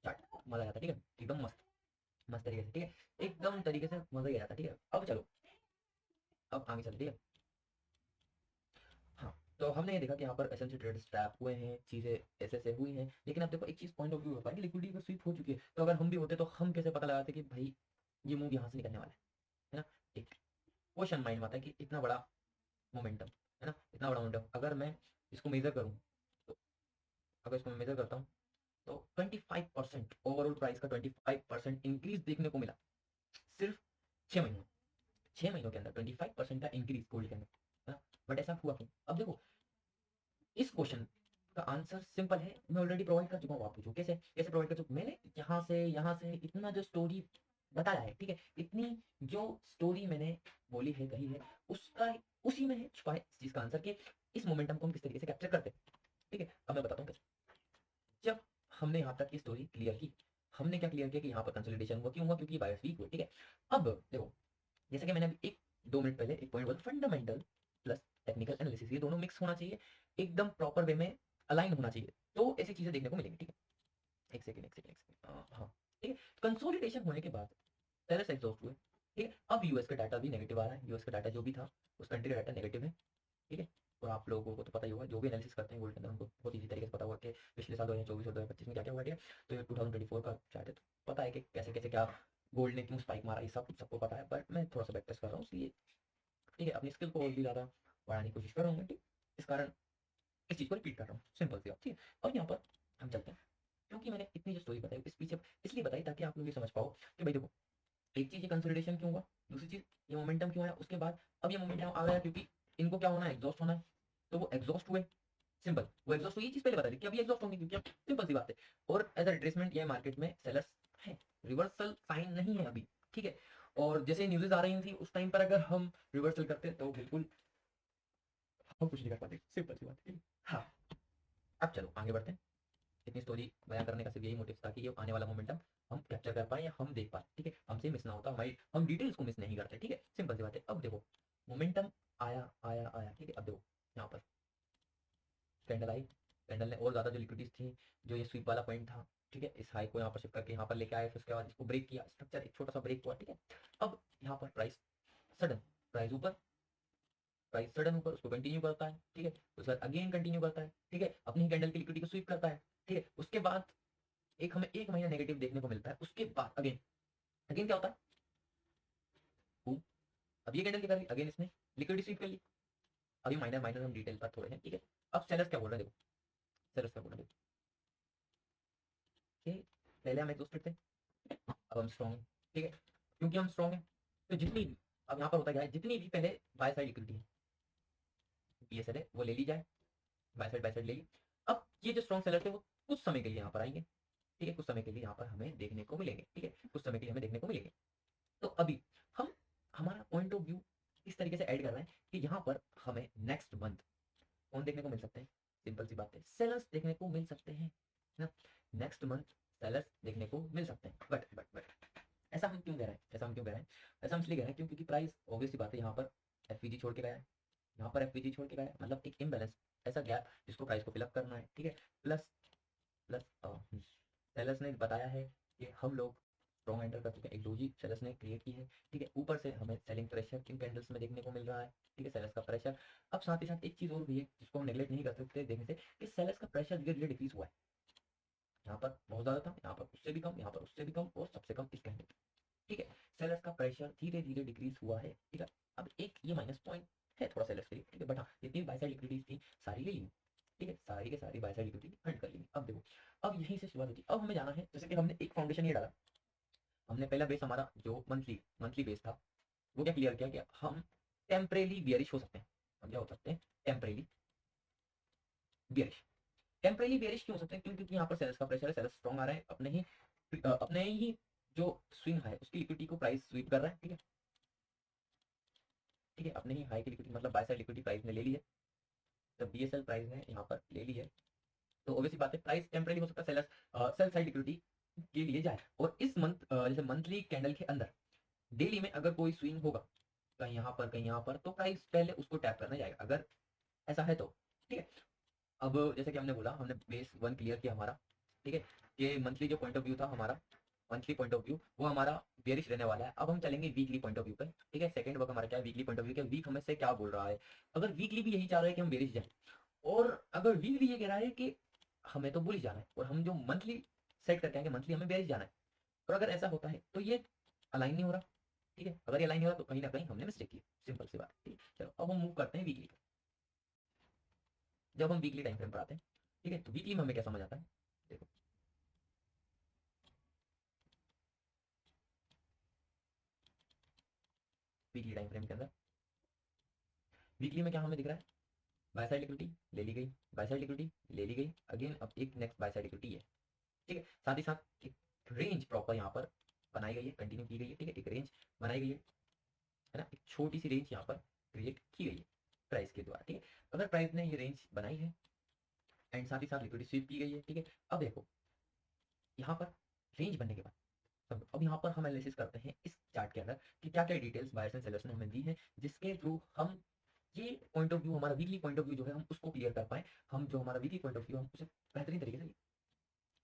चार्ट मजा आता है, ठीक है, एकदम मस्त, मस्त तरीके से, ठीक है, एकदम तरीके से मजा ही आ जाता है, ठीक है। अब चलो, अब आगे चलते हैं। हाँ, तो हमने ये देखा कि यहाँ पर एसएमसी ट्रेड्स ट्रैप हुए हैं, चीजें ऐसे ऐसे हुई हैं, लेकिन अब देखो एक चीज पॉइंट ऑफ व्यू होता है कि लिक्विडिटी पर स्वीप हो चुकी है, तो अगर हम भी होते तो हम कैसे पता लगाते कि भाई ये मूव यहाँ से निकलने वाला है ना। एक क्वेश्चन माइंड में आता है कि इतना बड़ा मोमेंटम, है ना, इतना बड़ा मोमेंटम, अगर मैं इसको मेजर करूँ, तो अगर इसको मैं मेजर करता हूँ, तो 25% ओवरऑल प्राइस का 25% इंक्रीज देखने को मिला सिर्फ 6 महीनों, 6 महीनों के अंदर 25% का इंक्रीज गोल्ड के अंदर, है ना। बट ऐसा हुआ क्यों, अब देखो इस क्वेश्चन का आंसर सिंपल है, मैं ऑलरेडी प्रोवाइड कर चुका हूँ। आप पूछो कैसे, कैसे प्रोवाइड कर चुका, मैंने यहाँ से इतना जो स्टोरी बताया है, ठीक है, इतनी जो स्टोरी मैंने बोली है, कही है, उसका उसी में है छुपा है इस चीज का आंसर, कि इस मोमेंटम को हम किस तरीके से कैप्चर करते हैं, ठीक है। अब मैं बताता हूँ कैसे। जब हमने यहाँ तक की स्टोरी क्लियर की, हमने क्या क्लियर किया कि यहाँ पर कंसोलिडेशन हुआ, क्यों हुआ, क्योंकि बायर्स वीक हुए, ठीक है। अब देखो, जैसे कि मैंने अभी 1-2 मिनट पहले एक पॉइंट बोला, फंडामेंटल प्लस टेक्निकल एनालिसिस, ये दोनों मिक्स होना चाहिए, एकदम प्रॉपर वे में अलाइन होना चाहिए, तो ऐसी चीजें देखने को मिलेंगी, ठीक है। एक सेकंड, हाँ, ठीक है। कंसोलिडेशन होने के बाद सेलर्स एग्जॉस्ट हुए, ठीक है। अब यूएस का डाटा भी नेगेटिव आ रहा है, यूएस का डाटा जो भी था उस कंट्री का डाटा नेगेटिव है, ठीक है। और आप लोगों को तो पता ही होगा, जो भी एनालिसिस करते हैं गोल्ड के अंदर, उनको बहुत इजी तरीके से पता होगा कि पिछले साल 2024 और 2025 में क्या क्या हुआ, ठीक है। तो ये 2024 का चार्ट है, तो पता है कि कैसे कैसे क्या गोल्ड ने क्यों स्पाइक मारा, ये सब सबको पता है, बट मैं थोड़ा सा बैक टेस्ट कर रहा हूँ, इसलिए ठीक है, अपनी स्किल को और भी ज़्यादा बढ़ाने की कोशिश कर रहा हूँ मैं, ठीक। इस कारण इस चीज़ को रिपीट कर रहा हूँ, सिंपल सी बात, ठीक है। और यहाँ पर हम चलते हैं, क्योंकि मैंने इतनी जो स्टोरी बताई इस पीछे इसलिए बताई ताकि आप लोग ये समझ पाओ कि भाई देखो, एक चीज़ ये कंसोलिडेशन क्यों हुआ, दूसरी चीज़ ये मोमेंटम क्यों आया, उसके बाद अब ये मोमेंटम आ गया क्योंकि इनको क्या होना है, एग्जॉस्ट होना है, तो वो एग्जॉस्ट हुए, सिंपल, वो एग्जॉस्ट हुई, ये चीज़ पहले बता दी कि अभी एग्जॉस्ट होंगे, क्योंकि अब सिंपल सी बात है। और एज अ रिट्रेसमेंट ये मार्केट में सेलर्स है, रिवर्सल साइन नहीं है अभी, ठीक है। और जैसे न्यूज़ेस आ रही थी उस टाइम पर अगर हम रिवर्सल करते तो बिल्कुल हम कुछ नहीं कर पाते, सिंपल सी बात है, ठीक है? हाँ, अब चलो आगे बढ़ते हैं। इतनी स्टोरी बयां करने का सिर्फ यही मोटिव था कि ये आने वाला मोमेंटम हम कैप्चर कर पाए या हम देख पाए, ठीक है, हमसे मिस ना होता, हमारी हम डिटेल्स को मिस नहीं करते, ठीक है, सिंपल सी बात है। अब देखो, मोमेंटम आया आया आया, ठीक है। अब देखो यहाँ पर कैंडल आई, कैंडल ने और ज्यादा जो लिक्विडिटीज थी, जो ये स्वीप वाला पॉइंट था, ठीक है, इस हाई को यहाँ पर शिफ्ट करके यहाँ पर लेके आए, फिर उसके बाद इसको ब्रेक किया, स्ट्रक्चर एक छोटा सा ब्रेक हुआ, ठीक है। अब यहाँ पर प्राइस सडन, प्राइस ऊपर, प्राइस सडन ऊपर, उसको कंटिन्यू करता है, ठीक है, उसके बाद अगेन कंटिन्यू करता है, ठीक है, अपनी ही कैंडल की लिक्विडिटी को स्वीप करता है, ठीक है। उसके बाद एक हमें 1 महीना नेगेटिव देखने को मिलता है, उसके बाद अगेन अगेन क्या होता है, बूम, अब ये कैंडल क्या कर रही, अगेन इसने लिक्विडिटी स्वीप कर ली। अभी माइनर माइनर हम डिटेल पर थोड़े हैं, ठीक है। अब सेलर्स क्या बोल रहे हैं, देखो सेलर्स क्या बोल रहे हैं, देखो कि पहले हम एग्जॉस्टेड थे, अब हम स्ट्रॉन्ग हैं, ठीक है। क्योंकि हम स्ट्रॉन्ग हैं तो जितनी भी, अब यहाँ पर होता क्या है, जितनी भी पहले बाय साइड लिक्विडिटी है, बीएसएल है, वो ले ली जाए, बाय साइड ले ली। अब ये जो स्ट्रॉन्ग सेलर थे वो कुछ समय के लिए यहाँ पर आएंगे, ठीक है, कुछ समय के लिए यहाँ पर हमें देखने को मिलेंगे, ठीक है, कुछ समय के लिए हमें देखने को मिलेंगे। तो अभी हम हमारा पॉइंट ऑफ व्यू इस तरीके से ऐड कर रहे हैं कि यहाँ पर हमें नेक्स्ट मंथ कौन देखने को मिल सकते हैं, सिंपल सी बात है, सेलर्स देखने को मिल सकते हैं ना, नेक्स्ट मंथ सेलर्स देखने को मिल सकते हैं। बट ऐसा हम क्यों कह रहे हैं, ऐसा हम क्यों कह रहे हैं, ऐसा हम इसलिए कह रहे हैं क्योंकि प्राइस ऑब्वियस सी बात है यहाँ पर एफवीजी छोड़ के गया है, यहाँ पर एफवीजी छोड़ के गया है, मतलब एक इम्बैलेंस, ऐसा गैप जिसको प्राइस को फिलअप करना है, ठीक है। प्लस प्लस सेलर्स ने बताया है कि हम लोग स्ट्रॉन्ग एंटर कर चुके हैं, एक डोजी सेलर्स ने क्रिएट की है, ठीक है। ऊपर से हमें सेलिंग प्रेशर इन कैंडल्स में देखने को मिल रहा है, ठीक है, सेलर्स का प्रेशर। अब साथ ही साथ एक चीज और भी है जिसको हम नेगलेक्ट नहीं कर सकते देखने से, कि सेलर्स का प्रेशर धीरे धीरे डिक्रीज हुआ है, यहाँ पर बहुत ज्यादा था, यहाँ पर उससे भी कम, यहाँ पर उससे भी कम, और सबसे कम इस कैंडल, ठीक है। सेलर्स का प्रेशर धीरे धीरे डिक्रीज हुआ है, ठीक है। अब एक ये माइनस पॉइंट है थोड़ा सेलर्स के लिए, ठीक है, बट हाँ जितनी बाय साइड लिक्विडिटीज थी सारी ले ली, ठीक है, सारी के सारी बाय साइड लिक्विडिटी हंट कर ली। अब देखो, अब यहीं से शुरुआत होती है, अब हमें जाना है, जैसे कि हमने एक फाउंडेशन ये डाला, हमने पहला बेस हमारा जो मंथली मंथली बेस था वो क्या क्लियर किया कि हम टेम्परेली बियरिश हो सकते हैं, हम क्या हो सकते हैं, टेम्परेली बियरिश। टेम्परेली बियरिश क्यों हो सकते हैं, क्योंकि यहाँ पर सेल्स का प्रेशर है, सेल्स स्ट्रॉन्ग आ रहा है, अपने ही जो स्विंग है उसकी लिक्विडिटी को प्राइस स्वीप कर रहा है, ठीक है, ठीक है, अपने ही हाई की लिक्विडिटी मतलब बाय साइड लिक्विडिटी प्राइस ने ले ली है, जब बीएसएल प्राइस ने यहाँ पर ले ली है, तो ऑब्वियसली बात है प्राइस टेम्परेली हो सकता है, सेलर्स सेल साइड लिक्विडिटी के लिए जाए। और इस मंथ जैसे मंथली कैंडल के अंदर डेली में अगर कोई स्विंग होगा कहीं यहाँ पर कहीं यहाँ पर, तो प्राइस पहले उसको टैप करने जाएगा, अगर ऐसा है तो, ठीक है। अब जैसे कि हमने बोला, हमने बेस 1 क्लियर किया हमारा, ठीक है, कि मंथली जो पॉइंट ऑफ व्यू था हमारा, मंथली पॉइंट ऑफ व्यू वो हमारा बेरिश रहने वाला है। अब हम चलेंगे वीकली पॉइंट ऑफ व्यू पे, ठीक है, सेकंड वर्क हमारा क्या है, वीकली पॉइंट ऑफ व्यू, क्या वीक हमें से क्या बोल रहा है, अगर वीकली भी यही चाह रहा है कि हम बेरिश जाए, और अगर वीकली ये कह रहा है कि हमें तो बुलिश जाना है, और हम जो मंथली सेट करके आएंगे मंथली हमें बेरिश जाना है, और अगर ऐसा होता है तो ये अलाइन नहीं हो रहा, ठीक है, अगर ये अलाइन नहीं हो रहा तो कहीं ना कहीं हमने मिस्टेक की, सिंपल सी बात, ठीक है। चलो अब हम मूव करते हैं वीकली पे, जब हम वीकली टाइम फ्रेम पर आते हैं, ठीक है, तो वीकली में हमें क्या समझ आता है, देखो वीकली टाइम फ्रेम के अंदर वीकली में क्या हमें दिख रहा है, बाय साइड लिक्विडिटी ले ली गई, बाय साइड लिक्विडिटी ले ली गई, अगेन अब एक नेक्स्ट बाय साइड लिक्विडिटी है, ठीक है, साथ ही साथ एक रेंज प्रॉपर यहाँ पर बनाई गई है, कंटिन्यू की गई है, ठीक है, एक रेंज बनाई गई है ना, एक छोटी सी रेंज यहाँ पर क्रिएट की गई है प्राइस के द्वारा, ठीक है। अगर प्राइस ने ये रेंज बनाई है एंड साथ ही साथ लिक्विडिटी स्वीप की गई है, ठीक है। अब देखो यहाँ पर रेंज बनने के बाद अब यहाँ पर हम एनालिसिस करते हैं इस चार्ट के अंदर कि क्या क्या डिटेल्स बायर्स एंड सेलर्स ने हमें दी हैं, जिसके थ्रू हम ये पॉइंट ऑफ व्यू, हमारा वीकली पॉइंट ऑफ व्यू जो है हम उसको क्लियर कर पाए, हम जो हमारा वीकली पॉइंट ऑफ व्यू हम उसे बेहतरीन तरीके से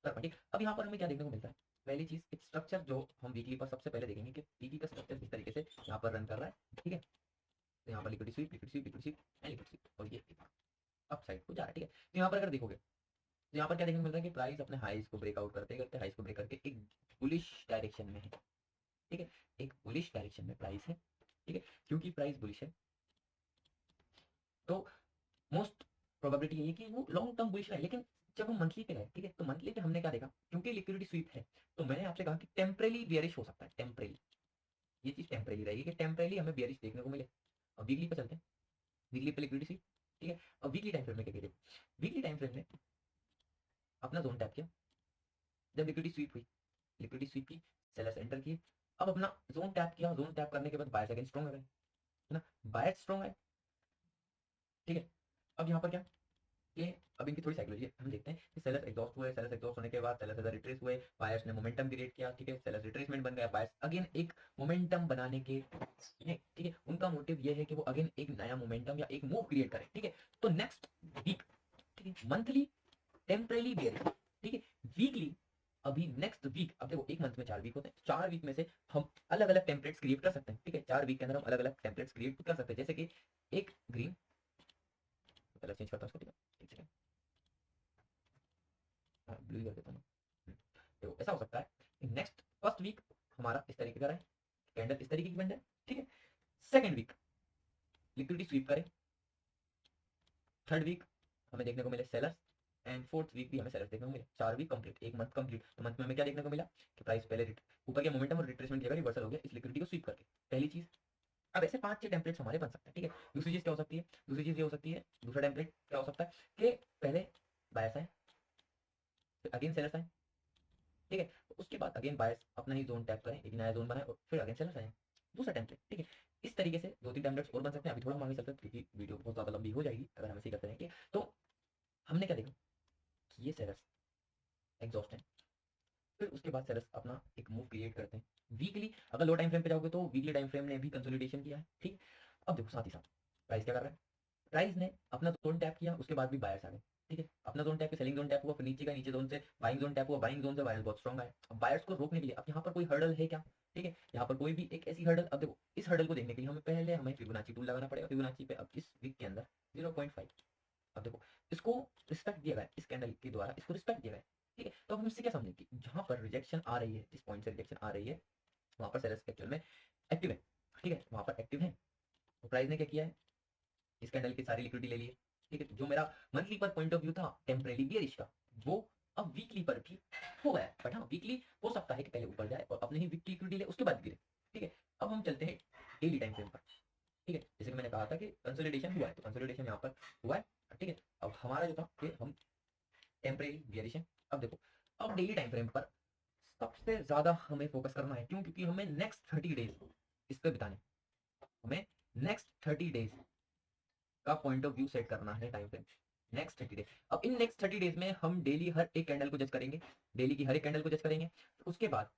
कर पाए। ठीक, अब यहाँ पर हमें क्या देखने को मिलता है, पहली चीज एक स्ट्रक्चर जो हम वीकली पर सबसे पहले देखेंगे कि वीकली का स्ट्रक्चर किस तरीके से यहाँ पर रन कर रहा है। ठीक है, तो यहाँ पर liquid sweep, liquid sweep, liquid sweep and liquid sweep, और ये अप साइड को जा रहा है। ठीक है, तो यहाँ पर अगर देखोगे तो यहाँ पर क्या देखने को मिल रहा है कि प्राइस अपने हाइज को ब्रेकआउट करते करते हाइज को ब्रेक करके एक बुलिश डायरेक्शन में है। ठीक है, एक बुलिश डायरेक्शन में प्राइस है। ठीक है, क्योंकि प्राइस बुलिश है तो मोस्ट प्रोबेबिलिटी यही है कि वो लॉन्ग टर्म बुलिश है। लेकिन जब हम मंथली पे गए, ठीक है, तो मंथली पे हमने क्या देखा, क्योंकि लिक्विडिटी स्वीप है तो मैंने आपसे कहा कि टेम्परेली बियरिश हो सकता है, टेम्परेली ये चीज टेम्परेली रहेगी कि टेम्परेली हमें बियरिश देखने को मिले। अब वीकली पे चलते हैं, वीकली पे लिक्विडिटी स्वीप। ठीक है, अब वीकली टाइम फ्रेम में क्या करिए, वीकली टाइम फ्रेम में अपना जोन टैप किया, जब लिक्विडिटी स्वीप हुई, लिक्विडिटी स्वीप की, सेलर्स एंटर किए, अब अपना जोन टैप किया, जोन टैप करने के बाद बायर्स अगेन स्ट्रॉन्ग है ना, बायर्स स्ट्रॉन्ग है। ठीक है, अब यहाँ पर क्या, ये अब इनकी थोड़ी साइकोलॉजी हम देखते हैं कि सेलर्स एग्जॉस्ट हुए, सेलर्स एग्जॉस्ट होने के बाद सेलर्स इधर रिट्रेस हुए, बायर्स ने मोमेंटम क्रिएट किया। ठीक है, सेलर्स रिट्रेसमेंट बन गया, बायर्स अगेन एक मोमेंटम बनाने के, ठीक है, उनका मोटिव ये है कि वो अगेन एक नया मोमेंटम या एक मूव क्रिएट करें। ठीक है, तो नेक्स्ट वीक, ठीक है, मंथली टेम्परेली बेयर, ठीक है, वीकली अभी नेक्स्ट वीक, अब देखो एक मंथ में 4 वीक होते हैं, 4 वीक में से हम अलग अलग टेम्पलेट्स क्रिएट कर सकते हैं। ठीक है, 4 वीक के अंदर हम अलग अलग टेम्पलेट्स क्रिएट कर सकते हैं, जैसे कि एक ग्रीन, कलर चेंज करता हूँ उसको, ठीक है, एक सेकंड, ब्लू कर देता हूँ। तो ऐसा हो सकता है नेक्स्ट फर्स्ट वीक हमारा इस तरीके का रहे, कैंडल इस तरीके की बन जाए। ठीक है, सेकंड वीक लिक्विडिटी स्वीप करें, थर्ड वीक हमें देखने को मिले सेलर्स, एंड फोर्थ वीक भी हमें सेलर्स देखने को मिले। 4 वीक कंप्लीट, एक मंथ कंप्लीट। तो मंथ में हमें क्या देखने को मिला कि प्राइस पहले ऊपर के मोमेंटम और रिट्रेसमेंट की जगह रिवर्सल हो गया इस लिक्विडिटी को स्वीप करके, पहली चीज। अब ऐसे 5-6 टेम्पलेट्स हमारे बन सकते हैं। ठीक है, दूसरी चीज क्या हो सकती है, दूसरी चीज ये हो सकती है, दूसरा टेम्पलेट क्या हो सकता है कि पहले बायर्स आए, फिर अगेन सेलर्स आए। ठीक है, उसके बाद अगेन बायर्स अपना ही जोन टैप करें, एक नया जोन बनाए, और फिर अगेन सेलर्स आए, दूसरा टेम्पलेट। ठीक है, इस तरीके से 2-3 टेम्पलेट्स और बन सकते हैं। अभी थोड़ा हम आगे चलते हैं क्योंकि वीडियो बहुत ज्यादा लंबी हो जाएगी अगर हम ऐसे ही करते रहेंगे। तो हमने क्या देखा कि ये सेलर्स एग्जॉस्ट है, फिर उसके बाद सेलर्स अपना एक मूव क्रिएट करते हैं वीकली। अगर लो टाइम फ्रेम पे जाओगे तो वीकली टाइम फ्रेम ने भी कंसोलिडेशन किया है। ठीक, अब देखो साथ ही साथ प्राइस क्या कर रहा है, प्राइस ने अपना जोन टैप किया, उसके बाद भी बायर्स आ गए। ठीक है, अपना जोन टैप पे सेलिंग जोन टैप हुआ, फिर नीचे का नीचे जोन से बाइंग जोन टैप हुआ, बाइंग जोन से बायर्स बहुत स्ट्रॉन्ग आए। अब बायर्स को रोकने के लिए अब यहाँ पर कोई हर्डल है क्या, ठीक है, यहाँ पर कोई भी एक ऐसी हर्डल, अब देखो इस हर्डल को देखने के लिए हमें पहले हमें फिबोनाची टूल लगाना पड़ेगा। फिबोनाची पे अब इस वीक के अंदर 0.5, अब देखो इसको रिस्पेक्ट दिया गया है, इस कैंडल के द्वारा इसको रिस्पेक्ट दिया गया है। ठीक है, तो अब हम इससे क्या समझें कि जहां पर रिजेक्शन आ रही है, जिस पॉइंट से रिजेक्शन आ रही है वहां पर सेलर्स एक्चुअल में एक्टिव है। ठीक है, वहां पर एक्टिव है, तो प्राइस ने क्या किया है, इस कैंडल की सारी लिक्विडिटी ले ली है। ठीक है, जो मेरा मंथली पर पॉइंट ऑफ व्यू था टेम्परेरी बियरिश का, वो अब वीकली पर भी हो गया है। बट हाँ, वीकली हो सकता है कि पहले ऊपर जाए और अपने ही वीकली लिक्विडिटी ले, उसके बाद गिरे। ठीक है, अब हम चलते हैं डेली टाइम फ्रेम पर। ठीक है, जैसे कि मैंने कहा था कि कंसोलिडेशन हुआ है, तो कंसोलिडेशन यहाँ पर हुआ है। ठीक है, अब हमारा जो था कि हम टेम्परेरी वेरिएशन, अब देखो अब डेली टाइम फ्रेम पर सबसे ज्यादा हमें फोकस करना है। क्यों, क्योंकि हमें नेक्स्ट 30 डेज इस पे बिताने, हमें नेक्स्ट 30 डेज का पॉइंट ऑफ व्यू सेट करना है टाइम फ्रेम, नेक्स्ट 30 डेज। अब इन नेक्स्ट 30 डेज में हम डेली हर एक कैंडल को जज करेंगे, डेली की हर एक कैंडल को जज करेंगे, उसके बाद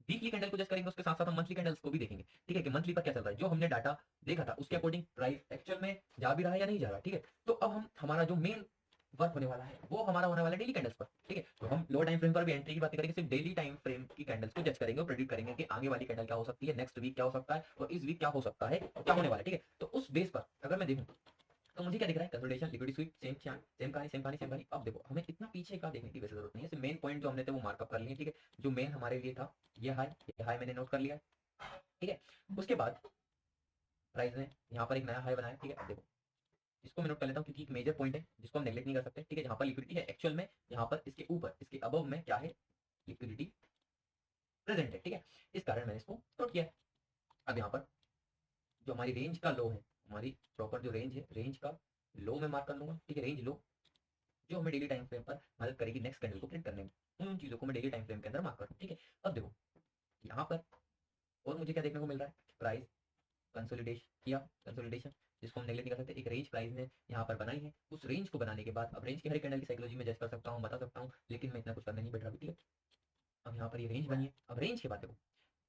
वीकली कैंडल को जज करेंगे, उसके साथ साथ हम मंथली कैंडल्स को भी देखेंगे। ठीक है, कि मंथली पर क्या चल रहा है, जो हमने डाटा देखा था उसके अकॉर्डिंग प्राइस एक्चुअल में जा भी रहा है या नहीं जा रहा। ठीक है, तो अब हम हमारा जो मेन वर्क होने वाला है वो हमारा होने वाला है डेली कैंडल्स पर। ठीक है, तो हम लो टाइम फ्रेम पर भी एंट्री की बात करेंगे, सिर्फ डेली टाइम फ्रेम की कैंडल्स को जज करेंगे और प्रेडिक्ट करेंगे कि आगे वाली कैंडल क्या हो सकती है, नेक्स्ट वीक क्या हो सकता है और इस वीक क्या हो सकता है और क्या होने वाला है। ठीक है, तो उस बेस पर अगर मैं देखूं तो मुझे क्या दिख रहा है, consolidation, liquidity SVEEP, same same कहानी, सेम कहानी, सेम कहानी। अब देखो हमें इतना पीछे का देखने की वैसे जरूरत नहीं है, सिर्फ मेन पॉइंट जो हमने थे वो मार्कअप कर लिए। ठीक है, जो मेन हमारे लिए था ये हाई मैंने नोट कर लिया है। ठीक है, उसके बाद प्राइस ने यहाँ पर एक नया हाई बनाया। ठीक है, अब देखो इसको मैं नोट कर लेता हूँ क्योंकि एक मेजर पॉइंट है जिसको हम नेग्लेक्ट नहीं कर सकते। ठीक है, जहाँ पर लिक्विडिटी है एक्चुअल में, यहाँ पर इसके ऊपर इसके अबव में क्या है, लिक्विडिटी प्रेजेंट है। ठीक है, इस कारण मैंने इसको नोट किया है। अब यहाँ पर जो हमारी रेंज का लो है, हमारी प्रॉपर जो रेंज है, रेंज का लो मैं मार्क कर लूंगा। ठीक है, रेंज लो जो हमें डेली टाइम फ्रेम पर मदद करेगी नेक्स्ट कैंडल को प्रिंट करने में, उन चीजों को मैं डेली टाइम फ्रेम के अंदर मार्क करूँ। ठीक है, अब देखो यहाँ पर और मुझे क्या देखने को मिल रहा है, प्राइस कंसोलिडेशन जिसको हम नेगलेक्ट नहीं कर सकते, एक रेंज प्राइस ने यहाँ पर बनाई है। उस रेंज को बनाने के बाद अब रेंज की हर एक कैंडल की साइकोलॉजी में जज कर सकता हूँ, बता सकता हूँ, लेकिन मैं इतना कुछ करने नहीं बैठ रहा। ठीक है, अब यहाँ पर ये रेंज बनी है। अब रेंज के बाद देखो,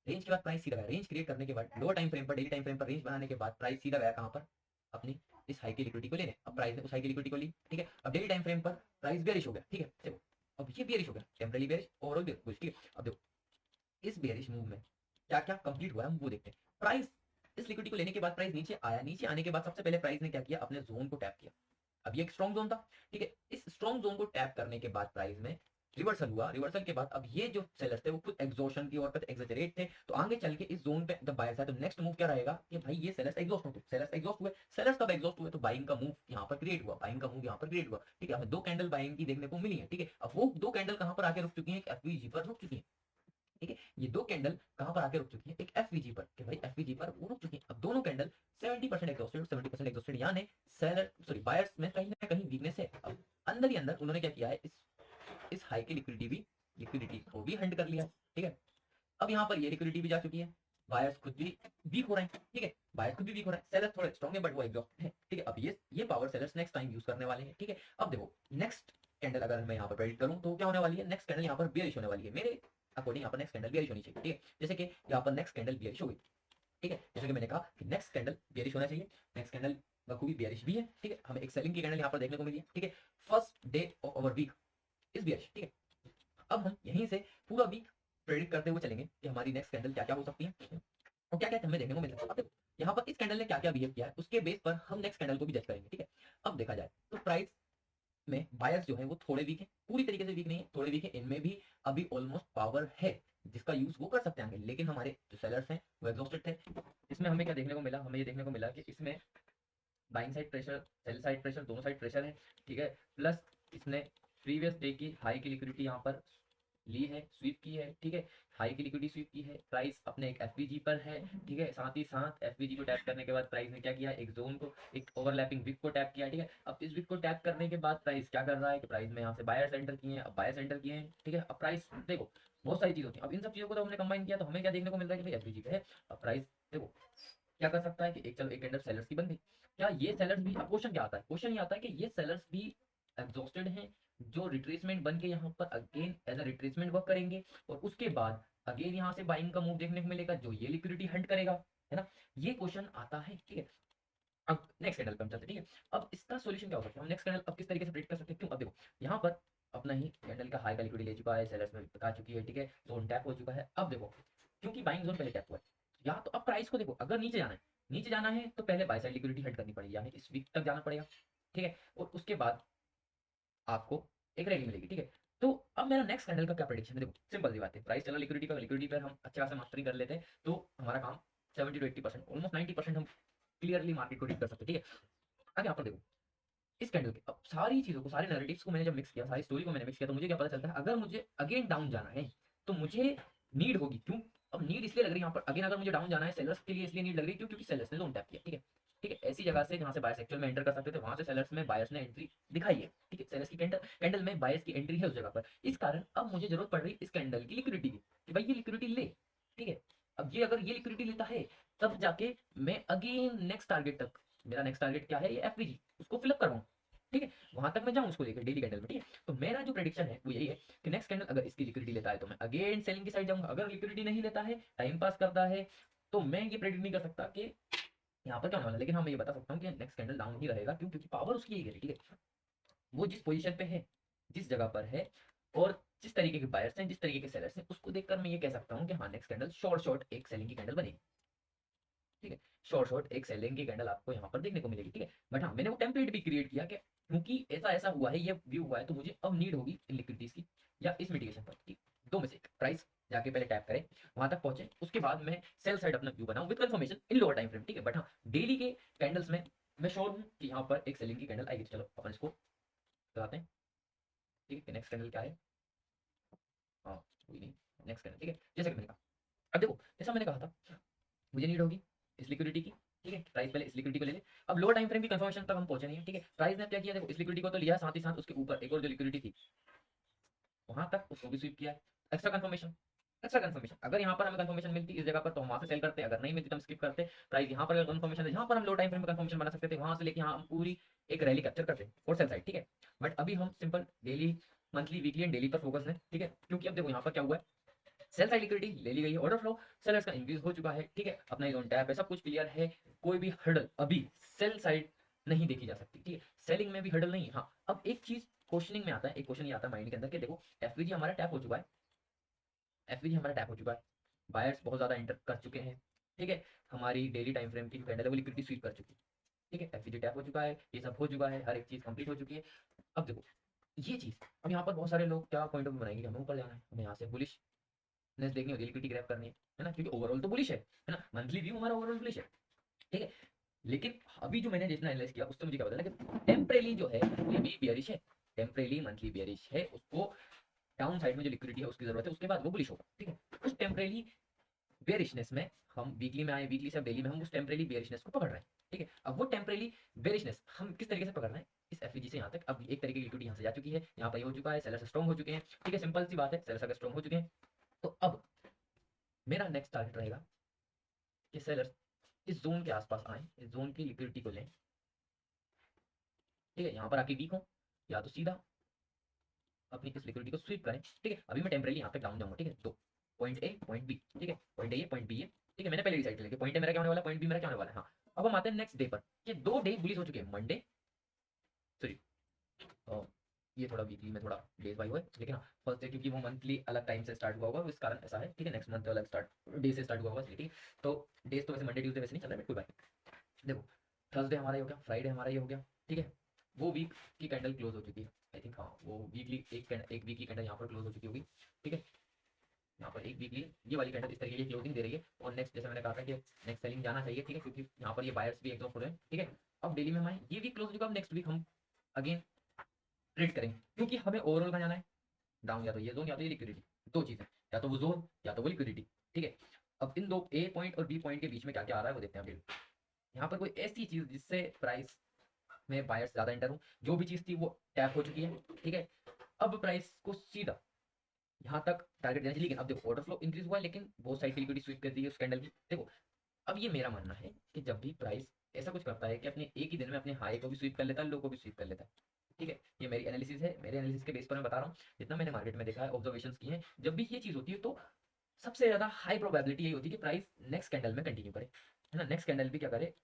रेंज के बाद प्राइस सीधा गया, रेंज क्रिएट करने के बाद लोअर टाइम फ्रेम पर, डेली टाइम फ्रेम पर रेंज बनाने के बाद प्राइस सीधा गया कहाँ पर, अपनी इस हाई की लिक्विडिटी को लेने। अब प्राइस ने उस हाई की लिक्विडिटी को ली, ठीक है। अब डेली टाइम फ्रेम पर प्राइस बेरिश हो गया, ठीक है। देखो अब ये बेरिश हो गया, टेम्पररी बेरिश, ओवरऑल बेरिश, ठीक है। अब देखो इस बेरिश मूव में क्या क्या कंप्लीट हुआ है हम वो देखते हैं। प्राइस इस लिक्विडिटी को लेने के बाद प्राइस नीचे आया, नीचे आने के बाद सबसे पहले प्राइस ने क्या किया, अपने जोन को टैप किया। अब ये एक स्ट्रॉन्ग जोन था, ठीक है। इस स्ट्रॉन्ग जोन को टैप करने के बाद प्राइस में रिवर्सल हुआ, रिवर्सल के बाद अब ये जो सेलर्स थे वो खुद एग्जॉशन की और एग्जैजरेट थे, तो आगे चल के इस जोन पे जब बायर्स आए तो नेक्स्ट मूव क्या रहेगा कि भाई ये सेलर्स एग्जॉस्ट हो, सेलर्स एग्जॉस्ट हुए, सेलर्स कब एग्जॉस्ट हुए तो बाइंग का मूव यहाँ पर क्रिएट हुआ, बाइंग का मूव यहाँ पर क्रिएट हुआ, ठीक है। हमें दो कैंडल बाइंग की देखने को मिली है, ठीक है। अब वो दो कैंडल कहाँ पर आके रुक चुकी है, एफवीजी पर रुक चुकी है, ठीक है। ये दो कैंडल कहां पर आके रुक चुकी है, एक एफवीजी पर, कि भाई एफवीजी पर वो रुक चुकी है। अब दोनों कैंडल 70% एग्जॉस्टेड, 70% एग्जॉस्टेड, यानी सेलर सॉरी बायर्स में कहीं ना कहीं वीकनेस है। अब अंदर ही अंदर उन्होंने क्या किया है, इस हाई की लिक्विडिटी को भी हंड कर लिया है, ठीक है। अब यहाँ पर ये लिक्विडिटी भी जा चुकी है, बायर्स खुद भी वीक हो रहे हैं, ठीक है। बायर्स खुद भी वीक हो रहे हैं, सेलर थोड़े स्ट्रॉन्ग है बट वो एग्जॉस्ट है, ठीक है। अब ये power sellers next time use करने वाले हैं, ठीक है। अब देखो नेक्स्ट कैंडल अगर मैं यहाँ पर प्रेडिक्ट करूँ तो क्या होने वाली है, नेक्स्ट कैंडल यहाँ पर बेयरिश होने वाली है मेरे अकॉर्डिंग। यहाँ पर नेक्स्ट कैंडल बेयरिश होनी चाहिए, ठीक है। जैसे कि यहाँ पर नेक्स्ट कैंडल बेयरिश हो गई, ठीक है। जैसे कि मैंने कहा कि नेक्स्ट कैंडल बेयरिश होना चाहिए, नेक्स्ट कैंडल बखूबी बेयरिश भी है, ठीक है। हमें एक सेलिंग की कैंडल यहाँ पर देखने को मिली है, ठीक है। First day of our week is bearish, ठीक है। अब हम यहीं से पूरा वीक प्रेडिक्ट करते हुए चलेंगे कि हमारी नेक्स्ट कैंडल क्या क्या हो सकती है और क्या क्या हमें देखने को मिल सकता है। अब देखो यहाँ पर इस कैंडल ने क्या क्या बिहेव किया है उसके बेस पर हम नेक्स्ट कैंडल को भी जज करेंगे, ठीक है। अब देखा जाए तो प्राइस में बायर्स जो है वो थोड़े वीक है, पूरी तरीके से वीक नहीं है, थोड़े वीक है। इनमें भी अभी ऑलमोस्ट पावर है जिसका यूज वो कर सकते हैं, लेकिन हमारे जो सेलर्स हैं वो एग्जॉस्टेड थे। इसमें हमें क्या देखने को मिला, हमें ये देखने को मिला कि इसमें buying side pressure, sell side pressure, दोनों साइड प्रेशर है, ठीक है। प्लस इसने प्रीवियस डे की हाई की लिक्विडिटी यहाँ पर ली है, स्वीप की है, ठीक है। हाई की लिक्विडिटी स्वीप की है, प्राइस अपने एक एफवीजी पर है, ठीक है। साथ ही साथ एफवीजी को टैप करने के बाद प्राइस ने क्या किया, एक जोन को, एक ओवरलैपिंग विक को टैप किया, ठीक है। अब इस विक को टैप करने के बाद प्राइस क्या कर रहा है कि प्राइस में यहाँ से बायर्स एंटर किए हैं, अब बायर्स एंटर किए हैं, ठीक है। अब प्राइस देखो बहुत सारी चीज होती है, अब इन सब चीजों को तो हमने कंबाइन किया तो हमें क्या देखने को मिल रहा है कि भाई एफवीजी पे है। अब प्राइस देखो क्या कर सकता है कि एक चलो एक कैंडल सेलर्स की बन गई, क्या ये सेलर्स भी, अब क्वेश्चन क्या आता है, क्वेश्चन ये आता है कि ये सेलर्स भी एग्जॉस्टेड हैं जो रिट्रेसमेंट बन के यहाँ पर again as a retracement work करेंगे और उसके बाद अगेन यहाँ से बाइंग का मूव देखने को मिलेगा जो ये लिक्विडिटी हंट करेगा, है ना। ये क्वेश्चन आता है, ठीक है। अब नेक्स्ट कैंडल पे हम चलते हैं, ठीक है। अब इसका सॉल्यूशन क्या हो सकता है, हम नेक्स्ट कैंडल अब किस तरीके से प्रेडिक्ट कर सकते हैं, क्यों अब देखो यहाँ पर अपना ही कैंडल का हाई का लिक्विडिटी ले चुका है, सेलर्स में आ चुकी है, ठीक है। जोन टैप हो चुका है। अब देखो क्योंकि बाइंग जोन पहले टैप हुआ है, यहाँ तो अब प्राइस को देखो अगर नीचे जाना है, नीचे जाना है तो पहले बाय साइड लिक्विडिटी हट करनी पड़ेगी, यानी इस वीक तक जाना पड़ेगा, ठीक है। और उसके बाद आपको एक रैली मिलेगी, ठीक है। तो अब मेरा नेक्स्ट कैंडल का क्या प्रेडिक्शन है, देखो सिंपल सी बात है, प्राइस चला लिक्विडिटी पर, लिक्विडिटी पर हम अच्छा खासा मास्टरी कर लेते हैं तो हमारा काम 70 to 80%, ऑलमोस्ट 90% हम क्लियरली मार्केट को रीड कर सकते हैं, ठीक है। आगे यहाँ पर देखो इस कैंडल के अब सारी चीजों को, सारे नैरेटिव्स को मैंने जब मिक्स किया, सारी स्टोरी को मैंने मिक्स किया तो मुझे क्या पता चलता है, अगर मुझे अगेन डाउन जाना है तो मुझे नीड होगी, क्यों अब नीड इसलिए लग रही है यहाँ पर अगेन, अगर मुझे डाउन जाना है सेलर्स के लिए इसलिए नीड लग रही है क्यों, क्योंकि सेलर्स ने लोन टैप किया, ठीक है। ठीक है, ऐसी जगह से जहाँ से बायर्स एक्चुअल में एंटर कर सकते थे वहां से सेलर्स में बायर्स ने एंट्री दिखाई है, ठीक है। सेलर्स की कैंडल में बायर्स की एंट्री है उस जगह पर, इस कारण अब मुझे जरूरत पड़ रही है इस कैंडल की लिक्विडिटी की कि भाई ये लिक्विडिटी ले, ठीक है। अब ये अगर ये लिक्विडिटी लेता है तब जाके मैं अगेन नेक्स्ट टारगेट तक, मेरा नेक्स्ट टारगेट क्या है, ये एफवीजी उसको फिलअप करवाऊँ, ठीक है। वहां तक मैं जाऊं उसको लेकर डेली कैंडल में, ठीक है। तो मेरा जो प्रेडिक्शन है वो यही है कि नेक्स्ट कैंडल अगर इसकी लिक्विडिटी लेता है तो मैं अगेन सेलिंग की साइड जाऊंगा, अगर लिक्विडिटी नहीं लेता है, टाइम पास करता है, तो मैं ये प्रेडिक्ट नहीं कर सकता कि यहाँ पर क्या होने वाला है। लेकिन हाँ मैं ये बता सकता हूँ कि नेक्स्ट कैंडल डाउन ही रहेगा, क्यों, क्योंकि पावर उसकी यही है, ठीक है। वो जिस पोजीशन पे है, जिस जगह पर है और जिस तरीके के बायर्स हैं, जिस तरीके के सेलर्स हैं, उसको देखकर मैं ये कह सकता हूँ कि हाँ नेक्स्ट कैंडल शॉर्ट शॉर्ट एक सेलिंग की कैंडल बनेगी, ठीक है। शॉर्ट शॉर्ट एक सेलिंग की कैंडल आपको यहाँ पर देखने को मिलेगी, ठीक है। बट हाँ मैंने वो टेम्पलेट भी क्रिएट किया कि क्योंकि ऐसा ऐसा हुआ है, ये व्यू हुआ है, तो मुझे अब नीड होगी इन लिक्विडिटीज की या इस मिटिगेशन पर, ठीक। दो में से एक, प्राइस जाके पहले टैप करें, वहां तक पहुंचे, उसके बाद मैं सेल साइड अपना व्यू बनाऊं with confirmation in lower time frame, ठीक है। बट हाँ डेली के कैंडल्स में मैं श्योर हूँ कि यहाँ पर एक सेलिंग की कैंडल आएगी। तो चलो अपन इसको बताते हैं, ठीक है। नेक्स्ट कैंडल क्या है, हाँ कोई नहीं, नेक्स्ट कैंडल, ठीक है। जैसे कि मैंने कहा, अब देखो जैसा मैंने कहा था मुझे नीड होगी इस लिक्विडिटी की, ठीक है। प्राइस पहले इस लिक्विडिटी को ले ले, अब लोअर टाइम फ्रेम की कंफर्मेशन तक हम पहुंचे नहीं है, ठीक है। प्राइस ने क्या किया, देखो इस लिक्विडिटी को तो लिया, साथ ही साथ उसके ऊपर एक और जो लिक्विडिटी थी वहां तक उसको भी स्वीप किया, एक्स्ट्रा कंफर्मेशन, एक्स्ट्रा कंफर्मेशन। अगर यहाँ पर हमें कंफर्मेशन मिलती इस जगह पर तो हम वहां से सेल करते, अगर नहीं मिलती तो हम स्किप करते। प्राइस यहाँ पर कंफर्मेशन है, जहाँ पर हम लो टाइम फ्रेम में कंफर्मेशन बना सकते थे वहां से लेके यहाँ हम पूरी एक रैली कैप्चर करते और सेल साइड, ठीक है। बट अभी हम simple daily, monthly, weekly and daily पर फोकस है, ठीक है। क्योंकि अब देखो यहाँ पर क्या हुआ है, सेल साइड लिक्विडिटी ले ली गई है, ऑर्डर फ्लो सेलर्स का इंक्रीज हो चुका है, ठीक है, अपना ये टैप है, सब कुछ क्लियर है, कोई भी हर्डल अभी सेल साइड नहीं देखी जा सकती, ठीक है, सेलिंग में भी हर्डल नहीं है। हाँ, अब एक चीज क्वेश्चनिंग में आता है, एक क्वेश्चन ये आता है माइंड के अंदर कि देखो एफवीजी हमारा टैप हो चुका है, एफवीजी हमारा टैप हो चुका है, बायर्स बहुत ज्यादा एंटर कर चुके हैं, ठीक है, हमारी डेली टाइम फ्रेम की जो कैंडल है वो लिक्विडिटी स्वीप कर चुकी है, ठीक है, एफवीजी टैप हो चुका है, ये सब हो चुका है, हर एक चीज कंप्लीट हो चुकी है। अब देखो ये चीज, अब यहाँ पर बहुत सारे लोग क्या पॉइंट ऑफ व्यू बनाएंगे कि हमें ऊपर जाना है, हमें यहाँ से बुलिशनेस देखनी होगी, लिक्विडिटी ग्रैब करनी है ना, क्योंकि ओवरऑल तो बुलिश है ना, मंथली व्यू हमारा ओवरऑल बुलिश है, ठीक है। लेकिन अभी जो मैंने जितना एनालाइज किया उससे मुझे क्या पता लगा कि टेम्परेली जो है ये भी बियरिश है, टेम्परेली मंथली बियरिश है, उसको डाउन साइड में जो लिक्विडिटी है उसकी जरूरत है, उसके बाद वो बुलिश होगा, ठीक है। उस टेम्परेली बेरिशनेस में हम वीकली में आए, वीकली से अब डेली में हम उस टेम्परेली बेरिशनेस को पकड़ रहे हैं, ठीक है। अब वो टेम्परेली बेरिशनेस हम किस तरीके से पकड़ रहे हैं, इस एफईजी से यहाँ तक, अब एक तरीके की लिक्विडिटी यहाँ से जा चुकी है, यहाँ पर ये हो चुका है, सेलर्स स्ट्रॉन्ग हो चुके हैं, ठीक है, सिंपल सी बात है, सेलर्स अगर स्ट्रॉन्ग हो चुके हैं तो अब मेरा नेक्स्ट टारगेट रहेगा कि सेलर्स इस जोन के आसपास आए, इस जोन की लिक्विडिटी को लें, ठीक है, यहाँ पर आके वीक हो या तो सीधा अपनी इस लिक्विडिटी को स्वीप करें, ठीक है। अभी मैं टेम्परेली यहाँ पे डाउन जाऊंगा, ठीक है, तो पॉइंट ए पॉइंट बी, ठीक है, पॉइंट ए पॉइंट बी है, ठीक है, मैंने पहले डिसाइड कर लिया पॉइंट ए मेरा क्या होने वाला है, पॉइंट बी मेरा क्या होने वाला है। हाँ, अब हम आते हैं नेक्स्ट डे पर, ये 2 डे बुलिश हो चुके हैं, मंडे सॉरी ये थोड़ा वीकली में थोड़ा डेज वाई हुआ है, लेकिन हाँ फर्स्ट डे क्योंकि वो मंथली अलग टाइम से स्टार्ट हुआ होगा इस कारण ऐसा है, ठीक है, नेक्स्ट मंथ अलग स्टार्ट डे से स्टार्ट हुआ होगा, ठीक है। तो डेज तो वैसे मंडे ट्यूजडे वैसे नहीं चल रहा है, कोई बात। देखो थर्सडे हमारा ये हो गया, फ्राइडे हमारा ये हो गया, ठीक है, वो वीक की कैंडल क्लोज हो चुकी है, आई थिंक, हाँ वो वीकली एक वीक की कैंडल यहाँ पर क्लोज हो चुकी होगी, ठीक है, यहाँ पर एक वीकली ये वाली कैंडल इस तरीके की क्लोजिंग दे रही है, और नेक्स्ट जैसे मैंने कहा था कि नेक्स्ट सेलिंग जाना चाहिए, ठीक है, क्योंकि यहाँ पर ये बायर्स भी एकदम खुले हैं, ठीक है। अब डेली में हमारे ये वीक क्लोज हो चुका, अब नेक्स्ट वीक हम अगेन ट्रेड करेंगे, क्योंकि हमें ओवरऑल का जाना है डाउन, या तो ये जोन या तो ये लिक्विडिटी, दो चीजें, या तो वो जोन या तो वो लिक्विडिटी, ठीक है। अब इन दो ए पॉइंट और बी पॉइंट के बीच में क्या क्या आ रहा है वो देखते हैं अपडेट। यहाँ पर कोई ऐसी चीज जिससे प्राइस में बायर्स ज्यादा एंटर हो, जो भी चीज थी वो टैप हो चुकी है, ठीक है। अब प्राइस को सीधा यहाँ तक टारगेट देना चाहिए, लेकिन अब देखो ऑर्डर फ्लो इंक्रीज हुआ है, लेकिन बहुत सारी लिक्विडिटी स्वीप कर दी है उस कैंडल की। देखो अब ये मेरा मानना है कि जब भी प्राइस ऐसा कुछ करता है कि अपने एक ही दिन में अपने हाई को भी स्वीप कर लेता है, लो को भी स्वीप कर लेता है, ठीक है, ये मेरी एनालिसिस है, मेरे एनालिसिस के बेस पर मैं बता रहा हूँ, जितना मैंने मार्केट में देखा है, ऑब्जर्वेशंस किए हैं, जब भी ये चीज होती है तो सबसे ज्यादा हाई प्रोबेबिलिटी यही होती है कि प्राइस नेक्स्ट कैंडल में कंटिन्यू करे, है ना, नेक्स्ट कैंडल भी क्या करे,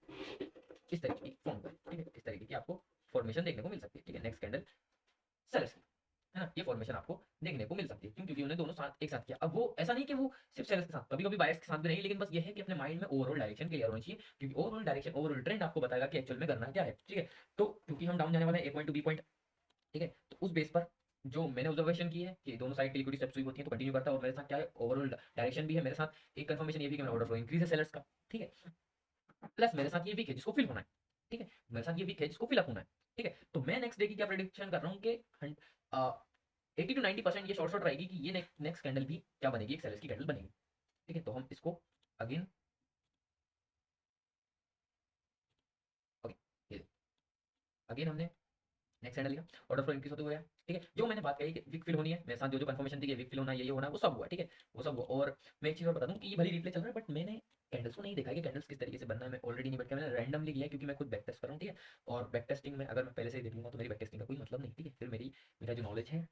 इस तरीके की फॉर्म करे, ठीक है, इस तरीके की आपको फॉर्मेशन देखने को मिल सकती है, ठीक है, नेक्स्ट कैंडल सेलर्स की, है ना, ये फॉर्मेशन आपको देखने को मिल सकती है, क्यों, क्योंकि उन्हें दोनों साथ एक साथ किया। अब वो ऐसा नहीं कि वो सिर्फ सेलर्स के साथ, कभी कभी बायर्स के साथ भी नहीं, लेकिन बस ये है कि अपने माइंड में ओवरऑल डायरेक्शन क्लियर होनी चाहिए, क्योंकि ओवरऑल डायरेक्शन ओवरऑल ट्रेंड आपको बताएगा कि एक्चुअल में करना क्या है, ठीक है। तो क्योंकि हम डाउन जाने वाले हैं ए पॉइंट टू बी पॉइंट, ठीक है, तो उस बेस पर जो मैंने ऑब्जर्वेशन की है कि दोनों साइड की लिक्विडिटी स्टेप्स हुई होती है तो कंटिन्यू करता है, और मेरे साथ क्या है ओवरऑल डायरेक्शन भी है, मेरे साथ एक कंफर्मेशन ये भी कि मेरा ऑर्डर फ्लो इंक्रीज है सेलर्स का, ठीक है, प्लस मेरे साथ ये वीक है जिसको फिल होना है, ठीक है, मेरे साथ ये वीक है जिसको फिल अप होना है, ठीक है। तो मैं नेक्स्ट डे की क्या प्रेडिक्शन कर रहा हूँ कि 80 to 90% ये शॉर्ट शॉर्ट रहेगी कि ये नेक्स्ट कैंडल भी क्या बनेगी, एक सेलर्स की कैंडल बनेगी, ठीक है। तो हम इसको अगेन ओके अगेन हमने नेक्स्ट कैंडल लिया, ऑर्डर फ्लो इंक्रीज होते हुए गया, ठीक है। जो मैंने बात कही कि वीक फिल होनी है, मेरे साथ जो जो कंफर्मेशन थी कि वीक फिल होना है, ये होना है, वो सब हुआ, ठीक है, वो सब हुआ। और मैं एक चीज और बता दूं कि ये भली रिप्ले चल रहा है, बट मैंने कैंडल्स को नहीं देखा है कि कैंडल्स किस तरीके से बनना है, मैं ऑलरेडी नहीं बैठ के मैंने रैंडमली लिया है, क्योंकि मैं खुद बैक टेस्ट कर रहा हूँ, ठीक है। और बैक टेस्टिंग में अगर मैं पहले से ही देख लूंगा तो मेरी बैक टेस्टिंग का कोई मतलब नहीं, ठीक है, फिर मेरा जो नॉलेज है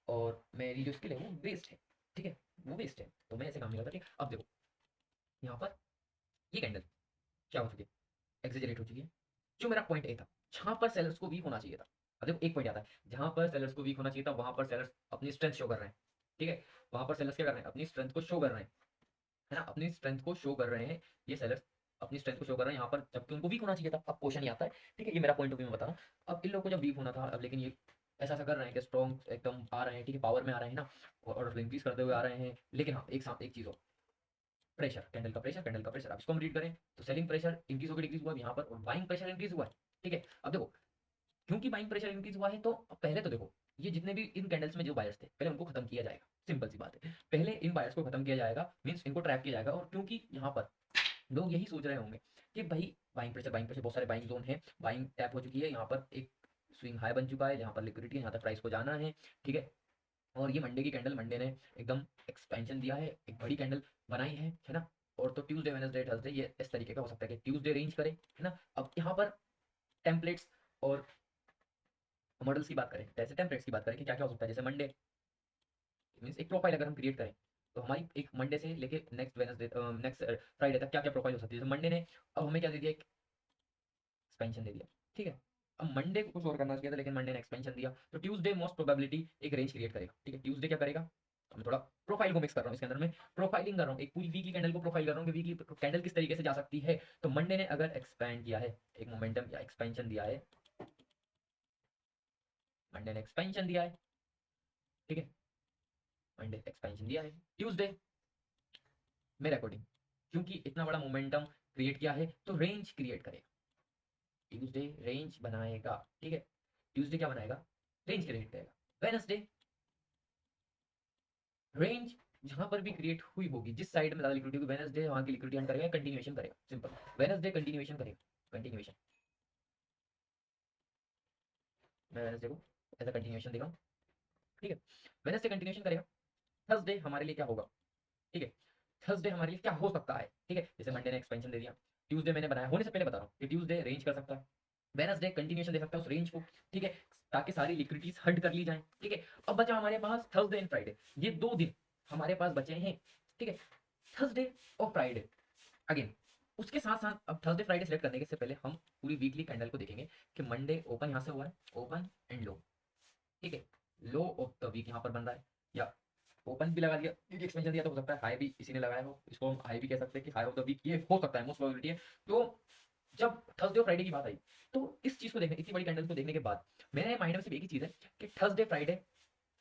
और मेरी जो स्किल है वो वेस्ट है, ठीक है, वो वेस्ट है, तो मैं ऐसे काम नहीं करता, ठीक है। अब देखो यहाँ पर ये कैंडल क्या हो चुकी है, एक्सेजरेट हो चुकी है, जो मेरा पॉइंट ए था जहां पर सेलर्स को वीक होना चाहिए था। अब देखो एक पॉइंट आता है जहां पर सेलर्स को वीक होना चाहिए था, वहां पर सेलर्स अपनी स्ट्रेंथ शो कर रहे हैं, ठीक है, वहां पर सेलर्स क्या कर रहे हैं, अपनी स्ट्रेंथ को शो कर रहे हैं, है ना, अपनी स्ट्रेंथ को शो कर रहे हैं, ये सेलर्स अपनी स्ट्रेंथ को शो कर रहे हैं यहाँ पर, जबकि उनको वीक होना चाहिए था। अब क्वेश्चन ही आता है, ठीक है, ये मेरा पॉइंट ऑफ व्यू में बता रहा हूँ, अब इन लोगों को जब वीक होना था, अब लेकिन ये ऐसा ऐसा कर रहे हैं कि स्ट्रॉन्ग एकदम आ रहे हैं, ठीक है, पावर में आ रहे हैं ना, और ऑर्डर इंक्रीज करते हुए आ रहे हैं, लेकिन हाँ एक साथ एक चीज हो, प्रेशर, कैंडल का प्रेशर, कैंडल का प्रेशर, अब इसको हम रीड करें तो सेलिंग प्रेशर इंक्रीज होकर डिक्रीज हुआ है यहाँ पर, और बाइंग प्रेशर इंक्रीज हुआ है, ठीक है। अब देखो क्योंकि बाइंग प्रेशर इंक्रीज हुआ है तो पहले तो देखो ये जितने भी इन कैंडल्स में जो बायर्स थे पहले उनको खत्म किया जाएगा, सिंपल सी बात है, पहले इन बायर्स को खत्म किया जाएगा, मींस इनको ट्रैप किया जाएगा। और क्योंकि यहाँ पर लोग यही सोच रहे होंगे कि भाई बाइंग प्रेशर बहुत सारे बाइंग जोन है, बाइंग टैप हो चुकी है, यहाँ पर एक स्विंग हाई बन चुका है जहाँ पर लिक्विडिटी है, यहाँ तक प्राइस को जाना है, ठीक है। और ये मंडे की कैंडल, मंडे ने एकदम एक्सपेंशन दिया है, एक बड़ी कैंडल बनाई है ना। और तो ट्यूसडे वेडनेसडे थर्सडे ये इस तरीके का हो सकता है कि ट्यूसडे रेंज करे, है ना। अब यहाँ पर टेम्पलेट्स और मॉडल्स की बात करें, जैसे टेम्पलेट्स की बात करें कि क्या क्या हो सकता है, जैसे मंडे मींस एक प्रोफाइल अगर हम क्रिएट करें तो हमारी एक मंडे से लेके नेक्स्ट वेडनेसडे नेक्स्ट फ्राइडे तक क्या क्या प्रोफाइल हो सकती है। जैसे मंडे ने अब हमें क्या दे दिया, एक एक्सपेंशन दे दिया, ठीक है। अब मंडे को कुछ और करना चाहिए था लेकिन मंडे ने एक्सपेंशन दिया, तो ट्यूसडे मोस्ट प्रोबेबिलिटी एक रेंज क्रिएट करेगा, ठीक है। ट्यूसडे क्या करेगा, तो मैं थोड़ा प्रोफाइल को मिक्स कर रहा हूँ इसके अंदर, मैं प्रोफाइलिंग कर रहा हूँ, एक पूरी वीकली कैंडल को प्रोफाइल कर रहा हूँ कि वीकली कैंडल किस तरीके से जा सकती है। तो मंडे ने अगर एक्सपैंड किया है, एक मोमेंटम या एक्सपेंशन दिया है, मंडे ने एक्सपेंशन दिया है, ठीक है, मंडे एक्सपेंशन दिया है। ट्यूसडे मेरे अकॉर्डिंग क्योंकि इतना बड़ा मोमेंटम क्रिएट किया है तो रेंज क्रिएट करेगा, ट्यूसडे रेंज बनाएगा, ठीक है। ट्यूसडे क्या बनाएगा, रेंज क्रिएट करेगा। वेडनेसडे रेंज जहां पर भी क्रिएट हुई होगी, जिस साइड में ज्यादा लिक्विडिटी होगी, वेडनेसडे वहां की लिक्विडिटी हंट करेगा, कंटिन्यूएशन करेगा, सिंपल। वेडनेसडे कंटिन्यूएशन करेगा, कंटिन्यूएशन, मैं वेडनेसडे को ऐसा कंटिन्यूएशन देगा, ठीक है। वेडनेसडे कंटिन्यूएशन करेगा। थर्सडे हमारे लिए क्या होगा, ठीक है, थर्सडे हमारे लिए क्या हो सकता है, ठीक है। जैसे मंडे ने एक्सपेंशन दे दिया, ट्यूसडे मैंने बनाया, होने से पहले बता रहा हूँ कि ट्यूसडे रेंज कर सकता है, वेडनेसडे कंटिन्यूएशन दे सकता है उस रेंज को, ठीक है, ताकि सारी लिक्विडिटीज हंट कर ली जाए, ठीक है। अब बचा हमारे पास थर्सडे एंड फ्राइडे, ये 2 दिन हमारे पास बचे हैं, ठीक है, थर्सडे और फ्राइडे। अगेन उसके साथ साथ अब थर्सडे फ्राइडे सेलेक्ट करने के से पहले हम पूरी वीकली कैंडल को देखेंगे कि मंडे ओपन यहाँ से हुआ है, ओपन एंड लो, ठीक है, लो ऑफ द वीक यहाँ पर बन रहा है, या ओपन भी लगा दिया क्योंकि एक्सपेंशन दिया तो हो सकता है हाई भी इसी ने लगाया हो, इसको हम हाई भी कह सकते हैं कि हाई ऑफ द वीक, ये हो सकता है, मोस्ट प्रोबेबिलिटी है। तो जब थर्सडे और फ्राइडे की बात आई तो इस चीज को देखने, इतनी बड़ी कैंडल को देखने के बाद मेरे माइंड में सिर्फ एक ही चीज है कि थर्सडे फ्राइडे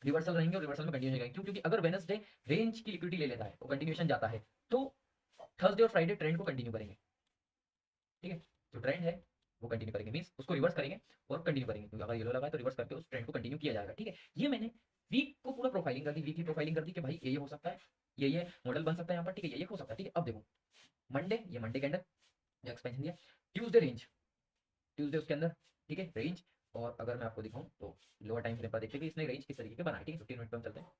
रिवर्सल रहेंगे और रिवर्सल में कंटिन्यूशन करेंगे, क्यों, क्योंकि अगर वेडनेसडे रेंज की लिक्विडिटी ले लेता है और कंटिन्यूशन जाता है तो थर्सडे और फ्राइडे ट्रेंड को कंटिन्यू करेंगे, ठीक है। जो ट्रेंड है वो कंटिन्यू करेंगे, मींस उसको रिवर्स करेंगे और कंटिन्यू करेंगे, क्योंकि अगर येलो लगा है तो रिवर्स करके उस ट्रेंड को कंटिन्यू किया जाएगा, ठीक है। ये मैंने वीक को पूरा प्रोफाइलिंग कर दी, वीकली प्रोफाइलिंग कर दी कि भाई ये हो सकता है, ये मॉडल बन सकता है यहाँ पर, ठीक है, ये हो सकता है, ठीक है। अब देखो मंडे, ये मंडे कैंडल जो एक्सपेंशन दिया, ट्यूसडे रेंज, ट्यूसडे उसके अंदर, ठीक है, रेंज। और अगर मैं आपको दिखाऊं तो लोअर टाइम फ्रेम पर देखते कि इसने रेंज किस तरीके के बनाए, ठीक है। 15 मिनट पर हम चलते हैं,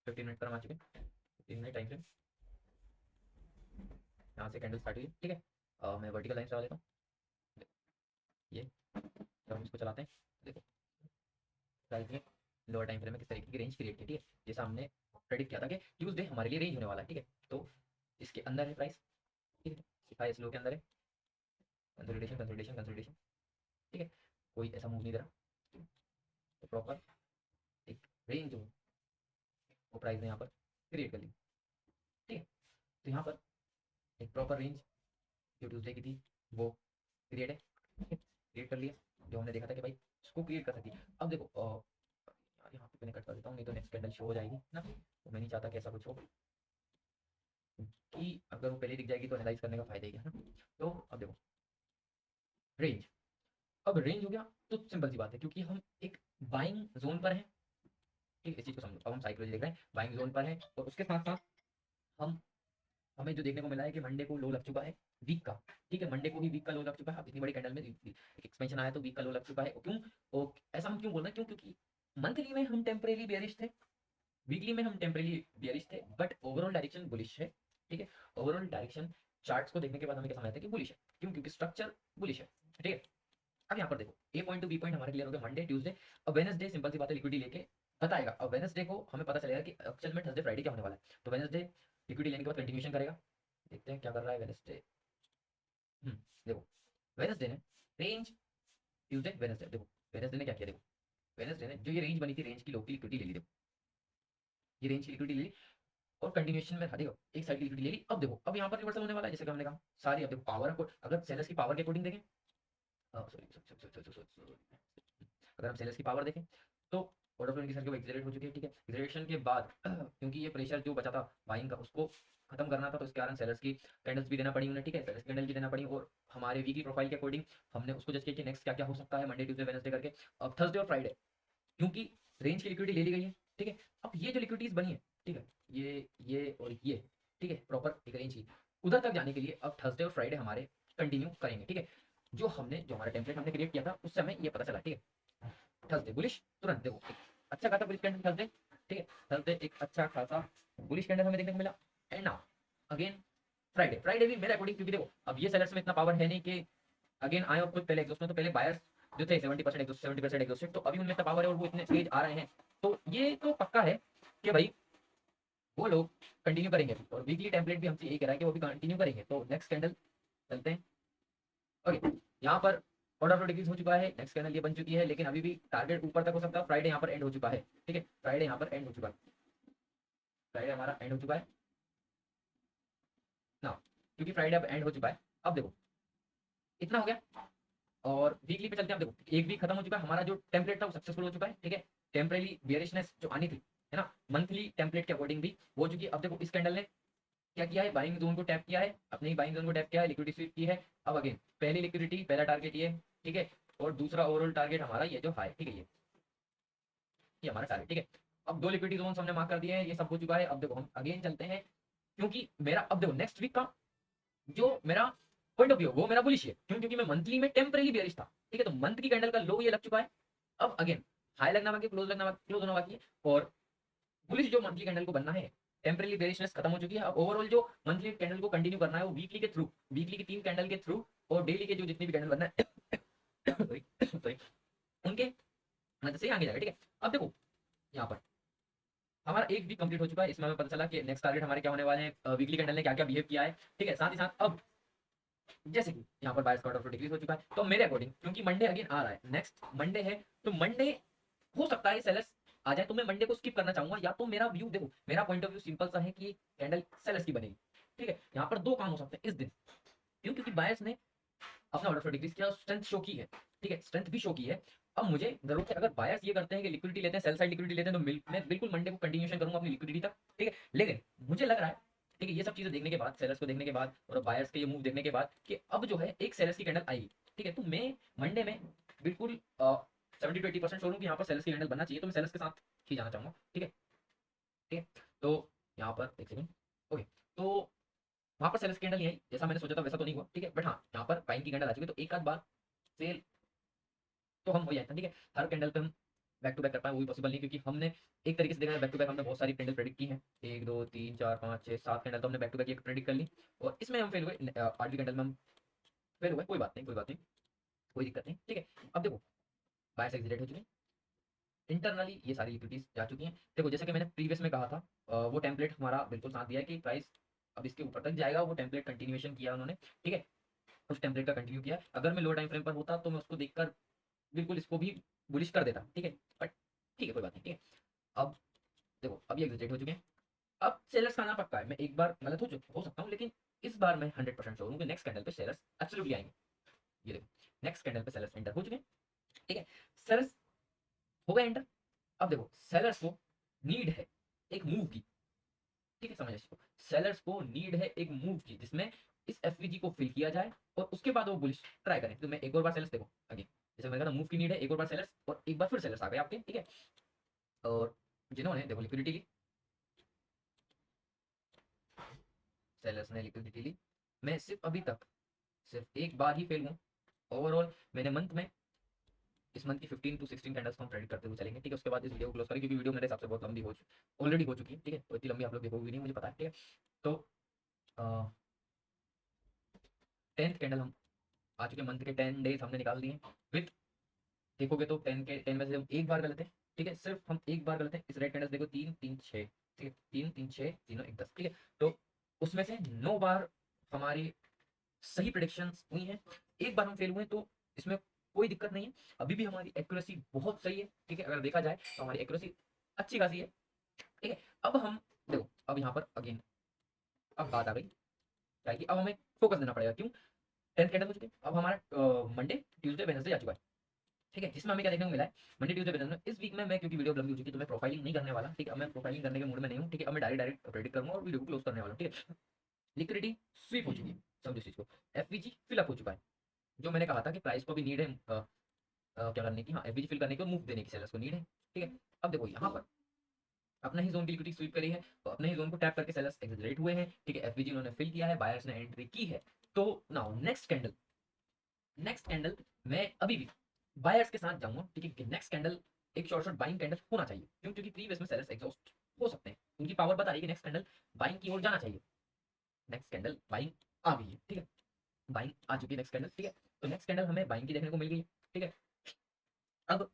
15 मिनट पर हम आ चुके हैं, 15 मिनट टाइम फ्रेम, यहाँ से कैंडल स्टार्ट हुई है, ठीक है। मैं वर्टिकल लाइन चला लेता हूँ, ये जब हम इसको चलाते हैं देखो प्राइस में लोअर टाइम फ्रेम में किस तरीके की रेंज क्रिएट की, ठीक है। जैसा हमने प्रेडिक्ट किया था कि ट्यूसडे हमारे लिए रेंज होने वाला है, ठीक है। तो इसके अंदर है प्राइस, ठीक है, सिखाए स्लो के अंदर है, कंसोलिडेशन कंसोलिडेशन कंसोलिडेशन, ठीक है, कोई ऐसा मूव नहीं दे रहा, तो प्रॉपर एक रेंज जो है वो प्राइस ने यहाँ पर क्रिएट कर ली, ठीक है। तो यहाँ पर एक प्रॉपर रेंज जो ट्यूसडे की थी वो क्रिएट है, ठीक है, क्रिएट कर लिया, जो हमने देखा था कि भाई इसको क्रिएट कर सकती है। अब देखो यार यहाँ पे मैं कट कर देता हूँ, नहीं तो नेक्स्ट कैंडल शो हो जाएगी ना, तो मैं नहीं चाहता कि ऐसा कुछ हो, कि अगर वो पहले दिख जाएगी तो एनालाइज करने का फायदा ही है ना। तो अब देखो रेंज, अब रेंज हो गया तो सिंपल सी बात है, क्योंकि हम एक बाइंग जोन पर हैं, ठीक है, इस चीज को समझो। अब हम साइकोलॉजी देख रहे हैं, बाइंग जोन पर है, और उसके साथ साथ हम हमें जो देखने को मिला है कि मंडे को लो लग चुका है वीक का, ठीक है, मंडे को भी वीक का लो लग चुका है। अब इतनी बड़ी कैंडल में एक एक्सपेंशन आया तो वीक का लो लग चुका है, क्यों, और ऐसा हम क्यों बोल रहे हैं, क्यों, क्योंकि मंथली में हम टेम्परेरी बेयरिश थे, वीकली में हम टेम्परेरी बेयरिश थे, बट ओवरऑल डायरेक्शन बुलिश है, ठीक है। ओवरऑल डायरेक्शन चार्ट्स को देखने के बाद हमें क्या समझ आता है कि बुलिश है, क्यों, क्योंकि स्ट्रक्चर बुलिश है, ठीक है। अब यहाँ पर देखो ए पॉइंट टू बी पॉइंट हमारे क्लियर हो गया, मंडे ट्यूसडे। अब वेडनेसडे सिंपल सी बात है, लिक्विडिटी लेके बताएगा। अब वेडनेसडे को हमें पता चलेगा कि एक्चुअल में थर्सडे फ्राइडे क्या होने वाला है, तो वेडनेसडे लिक्विडिटी लेने के बाद कंटिन्यूएशन करेगा, देखते हैं क्या कर रहा है वेडनेसडे। देखो वेडनेसडे ने रेंज, ट्यूसडे वेडनेसडे, देखो वेडनेसडे ने क्या किया, देखो वेडनेसडे ने जो ये रेंज बनी थी, रेंज की लोकल लिक्विडिटी ले ली, देखो ये रेंज की लिक्विडिटी ले ली और कंटिन्यूएशन में देखो एक साइड की लिक्विडिटी ले ली। अब देखो अब यहाँ पर रिवर्सल होने वाला है, जैसे कि हमने कहा सारी, अब देखो पावर को अगर सेलर्स की पावर के अकॉर्डिंग देखें, सॉरी, अगर हम सेलर्स की पावर देखें तो ऑर्डर फ्लो इंडिकेशन के एक्सेलरेट हो चुकी है, ठीक है। एक्सेलरेशन के बाद क्योंकि ये प्रेशर जो बचा था बाइंग का उसको खत्म करना था, तो इस कारण सेलर्स की कैंडल्स भी देना पड़ी उन्हें, ठीक है, सेलर्स कैंडल भी देना पड़ी, और हमारे वीकली प्रोफाइल के अकॉर्डिंग हमने उसको जज किया कि नेक्स्ट क्या क्या हो सकता है मंडे ट्यूसडे वेडनेसडे करके। अब थर्सडे और फ्राइडे क्योंकि रेंज की लिक्विडिटी ले ली गई है, ठीक है। अब ये जो लिक्विडिटीज बनी है, ठीक है, ये और ये, ठीक है, प्रॉपर एक रेंज की उधर तक जाने के लिए अब थर्सडे और फ्राइडे हमारे कंटिन्यू करेंगे, ठीक है। जो हमारा टेम्पलेट हमने क्रिएट किया था उस समय ये पता चला, ठीक है, थर्सडे बुलिश, तुरंत देखो एक अच्छा खासा बुलिश कैंडल थर्सडे, ठीक है, थर्सडे एक अच्छा खासा बुलिश कैंडल हमें देखने को मिला। And now again Friday, Friday भी मेरे अकॉर्डिंग, क्योंकि देखो अब ये सेलर्स में इतना पावर है नहीं कि अगेन आए और खुद पहले एग्जॉस्ट में, तो पहले बायर्स जो थे 70% एग्जॉस्ट, 70% एग्जॉस्टेड, तो अभी उनमें इतना पावर है और वो इतने तेज आ रहे हैं, तो ये तो पक्का है कि भाई वो लोग कंटिन्यू करेंगे अभी, और वीकली टेम्पलेट भी हमसे यही कह रहा है कि वो भी कंटिन्यू करेंगे। तो नेक्स्ट कैंडल चलते हैं। ओके, यहाँ पर ऑर्डर ऑफ डिक्रीज हो चुका है, नेक्स्ट कैंडल ये बन चुकी है, लेकिन अभी भी टारगेट ऊपर तक हो सकता है। फ्राइडे यहाँ पर एंड हो चुका है, ठीक है, फ्राइडे यहाँ पर एंड हो चुका है, फ्राइडे हमारा एंड हो चुका है ना, क्योंकि फ्राइडे अब एंड हो चुका है। अब देखो इतना हो गया, और वीकली पे चलते हैं। अब देखो एक वीक खत्म हो चुका है, हमारा जो टेम्पलेट था वो सक्सेसफुल हो चुका है, ठीक है। टेम्परेरी बेयरिशनेस जो आनी थी, है ना, मंथली टेम्पलेट के अकॉर्डिंग भी हो चुकी है। अब देखो इस कैंडल ने क्या किया है, बाइंग जोन को टैप किया है, अपने ही बाइंग जोन को टैप किया है, लिक्विडिटी स्वीप की है। अब अगेन पहली लिक्विडिटी, पहला टारगेट ये, ठीक है, और दूसरा ओवरऑल टारगेट हमारा ये जो हाई, ठीक है, ये हमारा टारगेट, ठीक है। अब दो लिक्विडिटी जोन हमने मार्क कर दिए हैं, ये सब हो चुका है। अब देखो हम अगेन चलते हैं, क्योंकि मेरा अब देखो नेक्स्ट वीक का जो मेरा पॉइंट ऑफ व्यू वो मेरा बुलिश है, क्यों, क्योंकि मैं मंथली में टेम्परेरी बेरिश था, ठीक है। तो मंथ की कैंडल का लो ये लग चुका है, अब अगेन हाई लगना बाकी, क्लोज लगना बाकी, क्लोज होना बाकी है, और बुलिश जो मंथली कैंडल को बनना है, टेम्परेरी बेरिशनेस खत्म हो चुकी है। अब ओवरऑल जो मंथली कैंडल को कंटिन्यू करना है वो वीकली के थ्रू, वीकली की 3 कैंडल के थ्रू, और डेली के जो जितनी भी कैंडल बनना है सॉरी सॉरी, उनके मदद से आगे जाएगा, ठीक है। अब देखो यहाँ पर हमारा एक वीक कंप्लीट हो चुका है, इसमें हमें पता चला कि नेक्स्ट टारगेट हमारे क्या होने वाले हैं, वीकली कैंडल ने क्या क्या बिहेव किया है, ठीक है। साथ ही साथ अब जैसे कि यहाँ पर बायर्स का ऑर्डर डिक्रीज हो चुका है, तो मेरे अकॉर्डिंग क्योंकि मंडे अगेन आ रहा है, नेक्स्ट मंडे है, तो मंडे हो सकता है सेलर्स आ जाए, तो मैं मंडे को स्किप करना चाहूंगा। या तो मेरा व्यू देखो, मेरा पॉइंट ऑफ व्यू सिंपल सा है कि कैंडल सेलर्स की बनेगी, ठीक है। यहाँ पर दो काम हो सकते हैं इस दिन, क्यों, क्योंकि बायर्स ने अपना ऑर्डर फ्लो डिक्रीज किया, स्ट्रेंथ शो की है, ठीक है, स्ट्रेंथ भी शो की है। अब मुझे जरूरत है, अगर बायर्स ये करते हैं कि लिक्विडिटी लेते हैं, सेल साइड लिक्विडिटी लेते हैं, तो मैं बिल्कुल मंडे को कंटिन्यूएशन करूंगा अपनी लिक्विडिटी तक, ठीक है। लेकिन मुझे लग रहा है, ठीक है, ये सब चीजें देखने के बाद, सेलर्स को देखने के बाद और बायर्स के ये मूव देखने के बाद, कि अब जो है एक सेलर्स की कैंडल आएगी, ठीक है। तो मैं मंडे में बिल्कुल 70 to 80% श्योर हूँ कि यहाँ पर सेलर्स की कैंडल बनना चाहिए, तो मैं सेलर्स के साथ ही जाना चाहूंगा, ठीक है, ठीक है। तो यहाँ पर एक सेकंड, ओके, तो वहां पर सेल्स कैंडल नहीं आई, जैसा मैंने सोचा था वैसा तो नहीं हुआ, ठीक है। बट हाँ यहाँ पर बाइंग की कैंडल आ चुकी है, तो एक आध बार सेल तो हम हो जाते हैं, ठीक है। हर कैंडल पे हम बैक टू बैक कर पाए वो भी पॉसिबल नहीं, क्योंकि हमने एक तरीके से देखा है बैक टू बैक हमने बहुत सारी कैंडल प्रेडिक्ट की हैं, 1 2 3 4 5 6 7 कैंडल तो हमने बैक टू बैक प्रेडिक्ट कर ली, और इसमें हम फेल हुए, आठवीं कैंडल में हम फेल हुए। कोई बात नहीं, कोई बात नहीं, कोई दिक्कत नहीं, ठीक है। अब देखो बायर्स एग्जिट हो चुके हैं, इंटरनली ये सारी लिक्विडिटीज जा चुकी हैं। देखो जैसे कि मैंने प्रीवियस में कहा था, वो टेम्पलेट हमारा बिल्कुल साथ दिया है कि प्राइस अब इसके ऊपर तक जाएगा, वो टेम्पलेट कंटिन्यूएशन किया उन्होंने, ठीक है, उस टेम्पलेट का कंटिन्यू किया। अगर मैं लो टाइम फ्रेम पर होता तो मैं उसको देखकर बिल्कुल इसको भी बुलिश कर देता, ठीक है, बट ठीक है, कोई बात नहीं, ठीक है। अब देखो अब ये एग्जिट हो चुके हैं, अब सेलर्स का आना पक्का है। मैं एक बार गलत हो सकता हूँ, लेकिन इस बार मैं 100% श्योर हूँ कि नेक्स्ट कैंडल पे सेलर्स एब्सोल्युटली आएंगे। ये देखो नेक्स्ट कैंडल पे सेलर्स एंटर हो चुके हैं, ठीक है, सेलर्स हो गए एंटर। अब देखो सेलर्स को नीड है एक मूव की, ठीक है, समझ इसको, सेलर्स को नीड है एक मूव की जिसमें इस एफवीजी को फिल किया जाए, और उसके बाद वो बुलिश ट्राई करें। तो मैं एक और बार सेलर्स देखो अगेन, जैसे मैंने कहा मूव की नीड है, एक और बार सेलर्स, और एक बार फिर सेलर्स आ गए आपके, ठीक है। और जिन्होंने देखो लिक्विडिटी ली, सेलर्स ने लिक्विडिटी ली, मैं सिर्फ अभी तक सिर्फ एक बार ही फेल हूँ। ओवरऑल मैंने मंथ में इस मंथ की 15 to 16 कैंडल्स को हम प्रेडिक्ट करते हुए चलेंगे, ठीक है। उसके बाद इस वीडियो को क्लोज करें, क्योंकि वीडियो मेरे हिसाब से बहुत लंबी ऑलरेडी हो चुकी है, ठीक है, तो इतनी लंबी आप लोग देखोगे नहीं, मुझे पता है, ठीक है। तो 10th कैंडल हम आ चुके, मंथ के 10 डेज हमने निकाल दिए विथ, देखोगे तो 10 में से हम एक बार गलत है, ठीक है, सिर्फ हम एक बार गलत है। इस रेड कैंडल देखो 3 3 6, ठीक है, 3 3 6 तीनों 1 10, ठीक है। तो उसमें से 9 बार हमारी सही प्रिडिक्शंस हुई हैं, एक बार हम फेल हुए, तो इसमें कोई दिक्कत नहीं है, अभी भी हमारी एक्यूरेसी बहुत सही है, ठीक है। अगर देखा जाए तो हमारी एक्यूरेसी अच्छी खासी है, ठीक है। अब हम देखो अब यहाँ पर अगेन अब बात आ गई क्या है कि अब हमें फोकस देना पड़ेगा, क्यों, 10th कैंडल हो चुके, अब हमारा मंडे ट्यूसडे वेडनेसडे आ चुका है, ठीक है, जिसमें हमें क्या देखने को मिला है, मंडे ट्यूसडे वेडनेसडे। इस वीक में मैं क्योंकि वीडियो लंबी हो चुकी है तो मैं प्रोफाइलिंग नहीं करने वाला, ठीक है। अब मैं प्रोफाइलिंग करने के मूड में नहीं हूँ, ठीक है। अब मैं डायरेक्ट प्रेडिक्ट करूंगा और वीडियो को क्लोज करने वाला हूँ, ठीक है। लिक्विडिटी स्वीप हो चुकी है, समझो इस चीज को, एफवीजी फिलअप हो चुका है, जो मैंने कहा था कि प्राइस को भी नीड है क्या करने की, हाँ एफवीजी फिल करने की और मूव देने की सेलर्स को नीड है, ठीक है। अब देखो यहाँ पर अपना ही जोन की लिक्विडिटी स्वीप करी है, तो अपने ही जोन को टैप करके सेलर्स एक्सेलरेट हुए हैं, ठीक है, एफवीजी उन्होंने फिल किया है, बायर्स ने एंट्री की है। तो नाउ नेक्स्ट कैंडल मैं अभी भी बायर्स के साथ जाऊंगा, ठीक है, कि नेक्स्ट कैंडल एक शॉर्ट शॉर्ट बाइंग कैंडल होना चाहिए, क्यों, क्योंकि प्रीवियस में सेलर्स एग्जॉस्ट हो सकते हैं, उनकी पावर बता रही है कि नेक्स्ट कैंडल बाइंग की ओर जाना चाहिए। नेक्स्ट कैंडल बाइंग आ गई है, ठीक है, बाइंग आ चुकी है नेक्स्ट कैंडल, ठीक है। तो नेक्स्ट कैंडल हमें बाइंग की देखने को मिल गई है, ठीक है। अब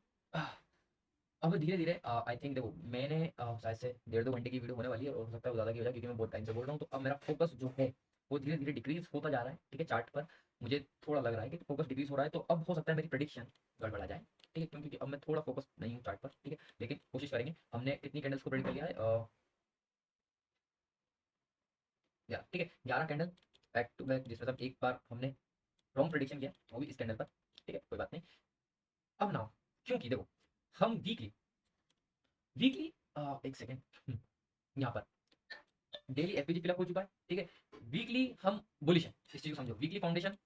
अब धीरे धीरे आई थिंक देखो मैंने शायद से 1.5-2 घंटे की वीडियो होने वाली है और हो सकता है वो ज़्यादा की हो जाए क्योंकि मैं बहुत टाइम से बोल रहा हूँ। तो अब मेरा फोकस जो है वो धीरे धीरे डिक्रीज होता जा रहा है, ठीक है। चार्ट पर मुझे थोड़ा लग रहा है कि फोकस डिक्रीज हो रहा है, तो अब हो सकता है मेरी प्रेडिक्शन गड़बड़ा जाए, ठीक है, क्योंकि अब मैं थोड़ा फोकस नहीं हूँ चार्ट पर, ठीक है। लेकिन कोशिश करेंगे। हमने इतनी कैंडल्स को प्रेडिक्ट कर लिया है, ठीक है, 11 कैंडल बैक टू बैक, जिसमें सब एक बार हमने रॉन्ग प्रेडिक्शन किया, वो भी इस कैंडल पर, ठीक है, कोई बात नहीं। अब नाउ क्योंकि देखो हम वीकली वीकली एक सेकेंड, यहाँ पर डेली एफपीजी फिलअप हो चुका है, ठीक है। वीकली हम बुलिश है, इस चीज को समझो। वीकली फाउंडेशन,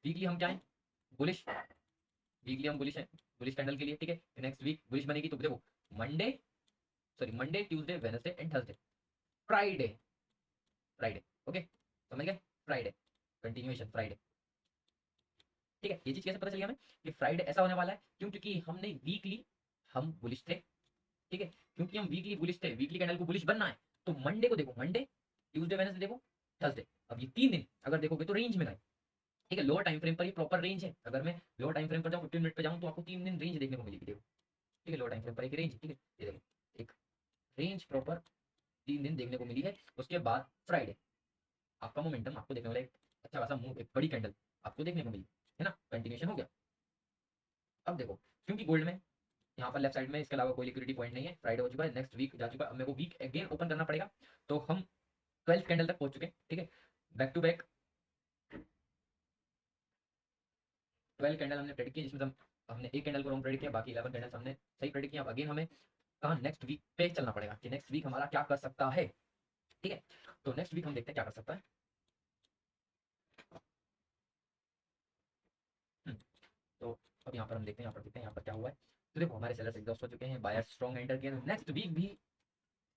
वीकली हम क्या है, बुलिश। वीकली हम बुलिश है, बुलिश कैंडल के लिए, ठीक है। नेक्स्ट वीक बुलिश बनेगी तो देखो Monday, sorry Monday Tuesday Wednesday and Thursday, Friday, Friday, okay, समझ गए, फ्राइडे कंटिन्यूएशन फ्राइडे, ठीक है। ये चीज कैसे पता चली हमें कि फ्राइडे ऐसा होने वाला है, क्यों, क्योंकि हमने वीकली हम बुलिश थे, ठीक है। क्योंकि हम वीकली बुलिश थे, वीकली कैंडल को बुलिश बनना है, तो मंडे को देखो, मंडे ट्यूसडे वेडनेसडे देखो थर्सडे, अब ये 3 दिन अगर देखोगे तो रेंज में गए, ठीक है। लोअर टाइम फ्रेम पर ये प्रॉपर रेंज है। अगर मैं लोअर टाइम फ्रेम पर जाऊँ 15 मिनट पे जाऊँ तो आपको 3 दिन रेंज देखने को मिलेगी, देखो, ठीक है। लोअर टाइम फ्रेम पर एक रेंज, ठीक है, ये देखो एक रेंज प्रॉपर 3 दिन देखने को मिली है। उसके बाद फ्राइडे आपका मोमेंटम आपको देखने वाला एक अच्छा खासा मूव, एक बड़ी कैंडल आपको देखने को मिली, है ना, कंटिन्यूएशन हो गया। अब देखो क्योंकि गोल्ड में यहाँ पर लेफ्ट साइड में इसके अलावा कोई लिक्विडिटी पॉइंट नहीं है, फ्राइडे हो चुका है, नेक्स्ट वीक जा चुका है, अब मेरे को वीक अगेन ओपन करना पड़ेगा। तो हम 12th कैंडल तक पहुंच चुके हैं, ठीक है। बैक टू बैक 12 कैंडल हमने प्रेडिक्ट किया, जिसमें हमने एक कैंडल को रॉन्ग प्रेडिक्ट किया, बाकी 11 कैंडल्स हमने सही प्रेडिक्ट किया। अब अगेन हमें कहा नेक्स्ट वीक पे चलना पड़ेगा कि नेक्स्ट वीक हमारा क्या कर सकता है, ठीक है। तो नेक्स्ट वीक हम देखते हैं क्या कर सकता है। हम्म, तो अब यहाँ पर हम देखते हैं, यहाँ पर देखते हैं यहाँ पर क्या हुआ है। तो देखो हमारे सेलर्स एग्जॉस्ट हो चुके हैं, बायर्स स्ट्रॉन्ग एंटर किए। नेक्स्ट वीक भी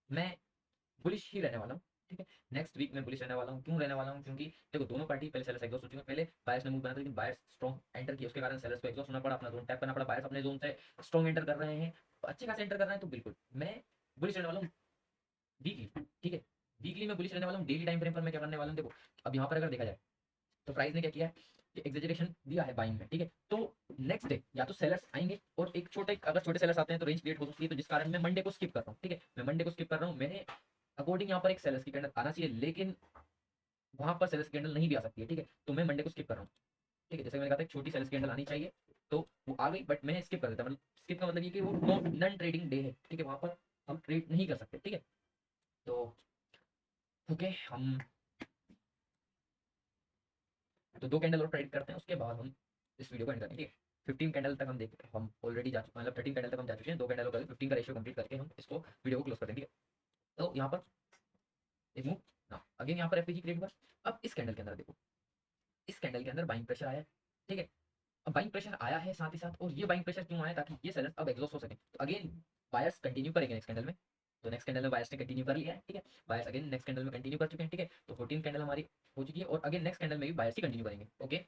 मैं बुलिश ही रहने वाला हूँ, ठीक है। नेक्स्ट वीक में बुलिश रहने वाला हूँ, क्यों रहने वाला हूँ, क्योंकि देखो दोनों पार्टी पहले सेलर्स एग्जॉस्ट हो चुके हैं, पहले बायर्स ने मूव बना था लेकिन बायर्स स्ट्रॉन्ग एंटर किया, उसके कारण सेलर्स को एग्जॉस्ट होना पड़ा, अपना जोन टैप करना पड़ा। बायर्स अपने जोन से स्ट्रॉन्ग एंटर कर रहे हैं, अच्छे खासे एंटर कर रहे हैं, तो बिल्कुल मैं बुलिश रहने वाला हूँ वीकली, ठीक है। वीकली में बुलिश रहने वाला हूँ। डेली टाइम फ्रेम पर मैं क्या करने वाला हूँ, देखो अब यहाँ पर अगर देखा जाए तो प्राइस ने क्या किया है कि एग्जेजरेशन दिया है बाइंग में, ठीक है। तो नेक्स्ट डे या तो सेलर्स आएंगे और एक छोटे, अगर छोटे सेलर्स आते हैं तो रेंज क्रिएट हो सकती है, तो जिस कारण मैं मंडे को स्किप कर रहा हूँ, ठीक है। मैं मंडे को स्किप कर रहा हूँ, मेरे अकॉर्डिंग यहाँ पर एक सेलर्स की कैंडल आना चाहिए, लेकिन वहां पर सेल्स कैंडल नहीं भी आ सकती है, ठीक है। तो मैं मंडे को स्किप कर रहा हूँ, ठीक है। जैसे मैंने कहा था एक छोटी सेल्स कैंडल आनी चाहिए, तो वो आ गई, बट मैं स्किप कर देता, मतलब स्किप का मतलब ये कि वो नॉन ट्रेडिंग डे है, ठीक है, वहां पर हम ट्रेड नहीं कर सकते, ठीक है। तो ओके, हम तो 2 कैंडल और ट्रेड करते हैं, उसके बाद हम इस वीडियो को एंड करेंगे, ठीक है। 15 कैंडल तक हम देख, हम ऑलरेडी जा चुके, मतलब 13 कैंडल तक हम जा चुके हैं, 2 कैंडल हो गए, 15 का रेशियो कंप्लीट करके हम इसको वीडियो को क्लोज कर देंगे, ठीक है। तो यहाँ पर एक मूव ना, अगेन यहाँ पर एफपीजी क्रिएट हुआ। अब इस कैंडल के अंदर देखो, इस कैंडल के अंदर बाइंग प्रेशर आया है, ठीक है। अब बाइंग प्रेशर आया है साथ ही साथ, और ये बाइंग प्रेशर क्यों आया, ताकि ये सेलर्स अब एग्जॉस्ट हो सके। तो अगेन बायर्स कंटिन्यू करेंगे नेक्स्ट कैंडल में, तो नेक्स्ट कैंडल में बायर्स ने कंटिन्यू कर लिया है, ठीक है। बायर्स अगेन नेक्स्ट कैंडल में कंटिन्यू कर चुके हैं, ठीक है। तो 14 कैंडल हमारी हो चुकी है, और अगेन नेक्स्ट कैंडल में भी बायर्स ही कंटिन्यू करेंगे, ओके।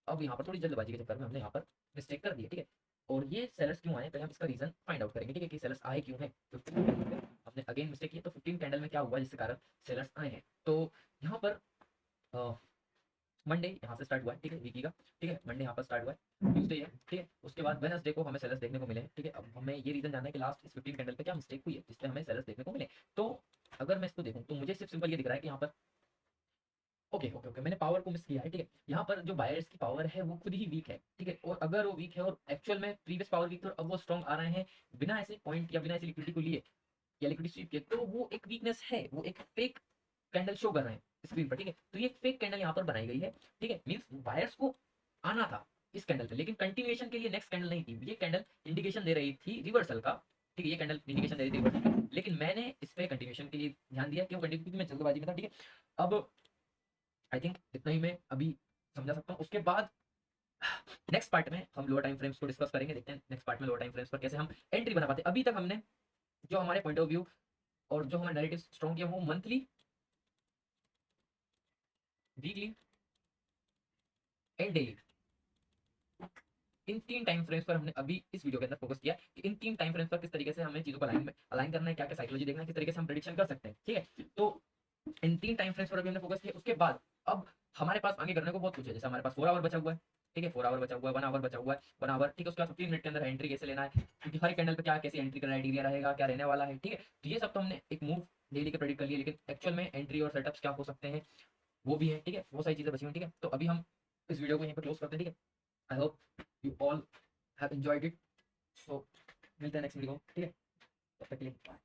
अब यहाँ पर थोड़ी जल्दबाजी के चक्कर में हमने यहाँ पर मिस्टेक कर दी है, ठीक है। और ये सेलर्स क्यों आए पहले हम इसका रीजन फाइंड आउट करेंगे, ठीक है, कि सेलर्स आए क्यों है। तो हमने अगेन मिस्टेक की, तो 15 कैंडल में क्या हुआ जिसके कारण सेलर्स आए हैं। तो यहाँ पर मंडे यहाँ से स्टार्ट हुआ है, ठीक है, वीकी का, ठीक है। मंडे यहाँ पर स्टार्ट हुआ है, ट्यूसडे है, ठीक है। उसके बाद वेडनेसडे को हमें सेलर्स देखने को मिले, ठीक है। अब हमें ये रीजन जानना है कि लास्ट इस 15 कैंडल पे क्या मिस्टेक हुई है जिससे हमें सेलर्स देखने को मिले। तो अगर मैं इसको देखूँ तो मुझे सिर्फ सिंपल ये दिख रहा है कि यहाँ पर ओके ओके ओके, मैंने पावर को मिस किया है, ठीक है। यहाँ पर जो बायर्स की पावर है वो खुद ही वीक है, ठीक है। और अगर वो वीक है और एक्चुअल में प्रीवियस पावर वीक, तो अब वो स्ट्रॉन्ग आ रहे हैं बिना ऐसे पॉइंट या बिना ऐसी लिक्विडिटी को लिए या लिक्विडिटी स्वीप किए, तो वो एक वीकनेस है, वो एक फेक कैंडल शो कर रहे हैं स्क्रीन पर, ठीक है। तो ये फेक कैंडल यहाँ पर बनाई गई है, ठीक है। मींस बायर्स को आना था इस कैंडल पे, लेकिन कंटिन्यूएशन के लिए नेक्स्ट कैंडल नहीं थी। ये कैंडल इंडिकेशन दे रही थी रिवर्सल का, ठीक है। ये कैंडल इंडिकेशन दे रही थी रिवर्सल का, लेकिन मैंने इस पे कंटिन्यूएशन के लिए ध्यान दिया, क्यों कंटिन्यू, क्योंकि मैं जल्दबाजी में था, ठीक है। अब आई थिंक इतना ही मैं अभी समझा सकता हूँ। उसके बाद नेक्स्ट पार्ट में हम लोअर टाइम फ्रेम्स को डिस्कस करेंगे, देखते हैं नेक्स्ट पार्ट में लोअर टाइम फ्रेम्स पर कैसे हम एंट्री बना पाते हैं। अभी तक हमने जो हमारे पॉइंट ऑफ व्यू और जो हमारे नैरेटिव स्ट्रॉन्ग किया वो monthly, weekly and daily, in 3 time frames पर हमने अभी इस वीडियो के अंदर फोकस किया कि इन 3 टाइम फ्रेम्स पर किस तरीके से हमें चीजों को अलाइन करना है, क्या क्या साइकोलॉजी देखना है, किस तरीके से हम प्रेडिक्शन कर सकते हैं, ठीक है। तो इन 3 टाइम फ्रेम्स पर अभी हमने फोकस किया। उसके बाद अब हमारे पास आगे करने को बहुत कुछ है, जैसे हमारे पास 4 आवर बचा हुआ है, ठीक है, 4 आवर बचा हुआ है, 1 आवर बचा हुआ है, 1 आवर, ठीक है, उसके बाद 15 मिनट के अंदर एंट्री कैसे लेना है, क्योंकि हर कैंडल पे क्या कैसे एंट्री का क्राइटेरिया रहेगा, क्या रहने वाला है, ठीक है। तो ये सब तो हमने एक मूव डेली के प्रेडिक्ट कर लिए, लेकिन एक्चुअल में एंट्री और सेटअप्स क्या हो सकते हैं वो भी है, ठीक है, वो सारी चीज़ें बची हुई, ठीक है। तो अभी हम इस वीडियो को यहीं पर क्लोज करते हैं, ठीक है। I hope you all have enjoyed it. So मिलते हैं नेक्स्ट वीडियो, ठीक है, तब तक के लिए बाय।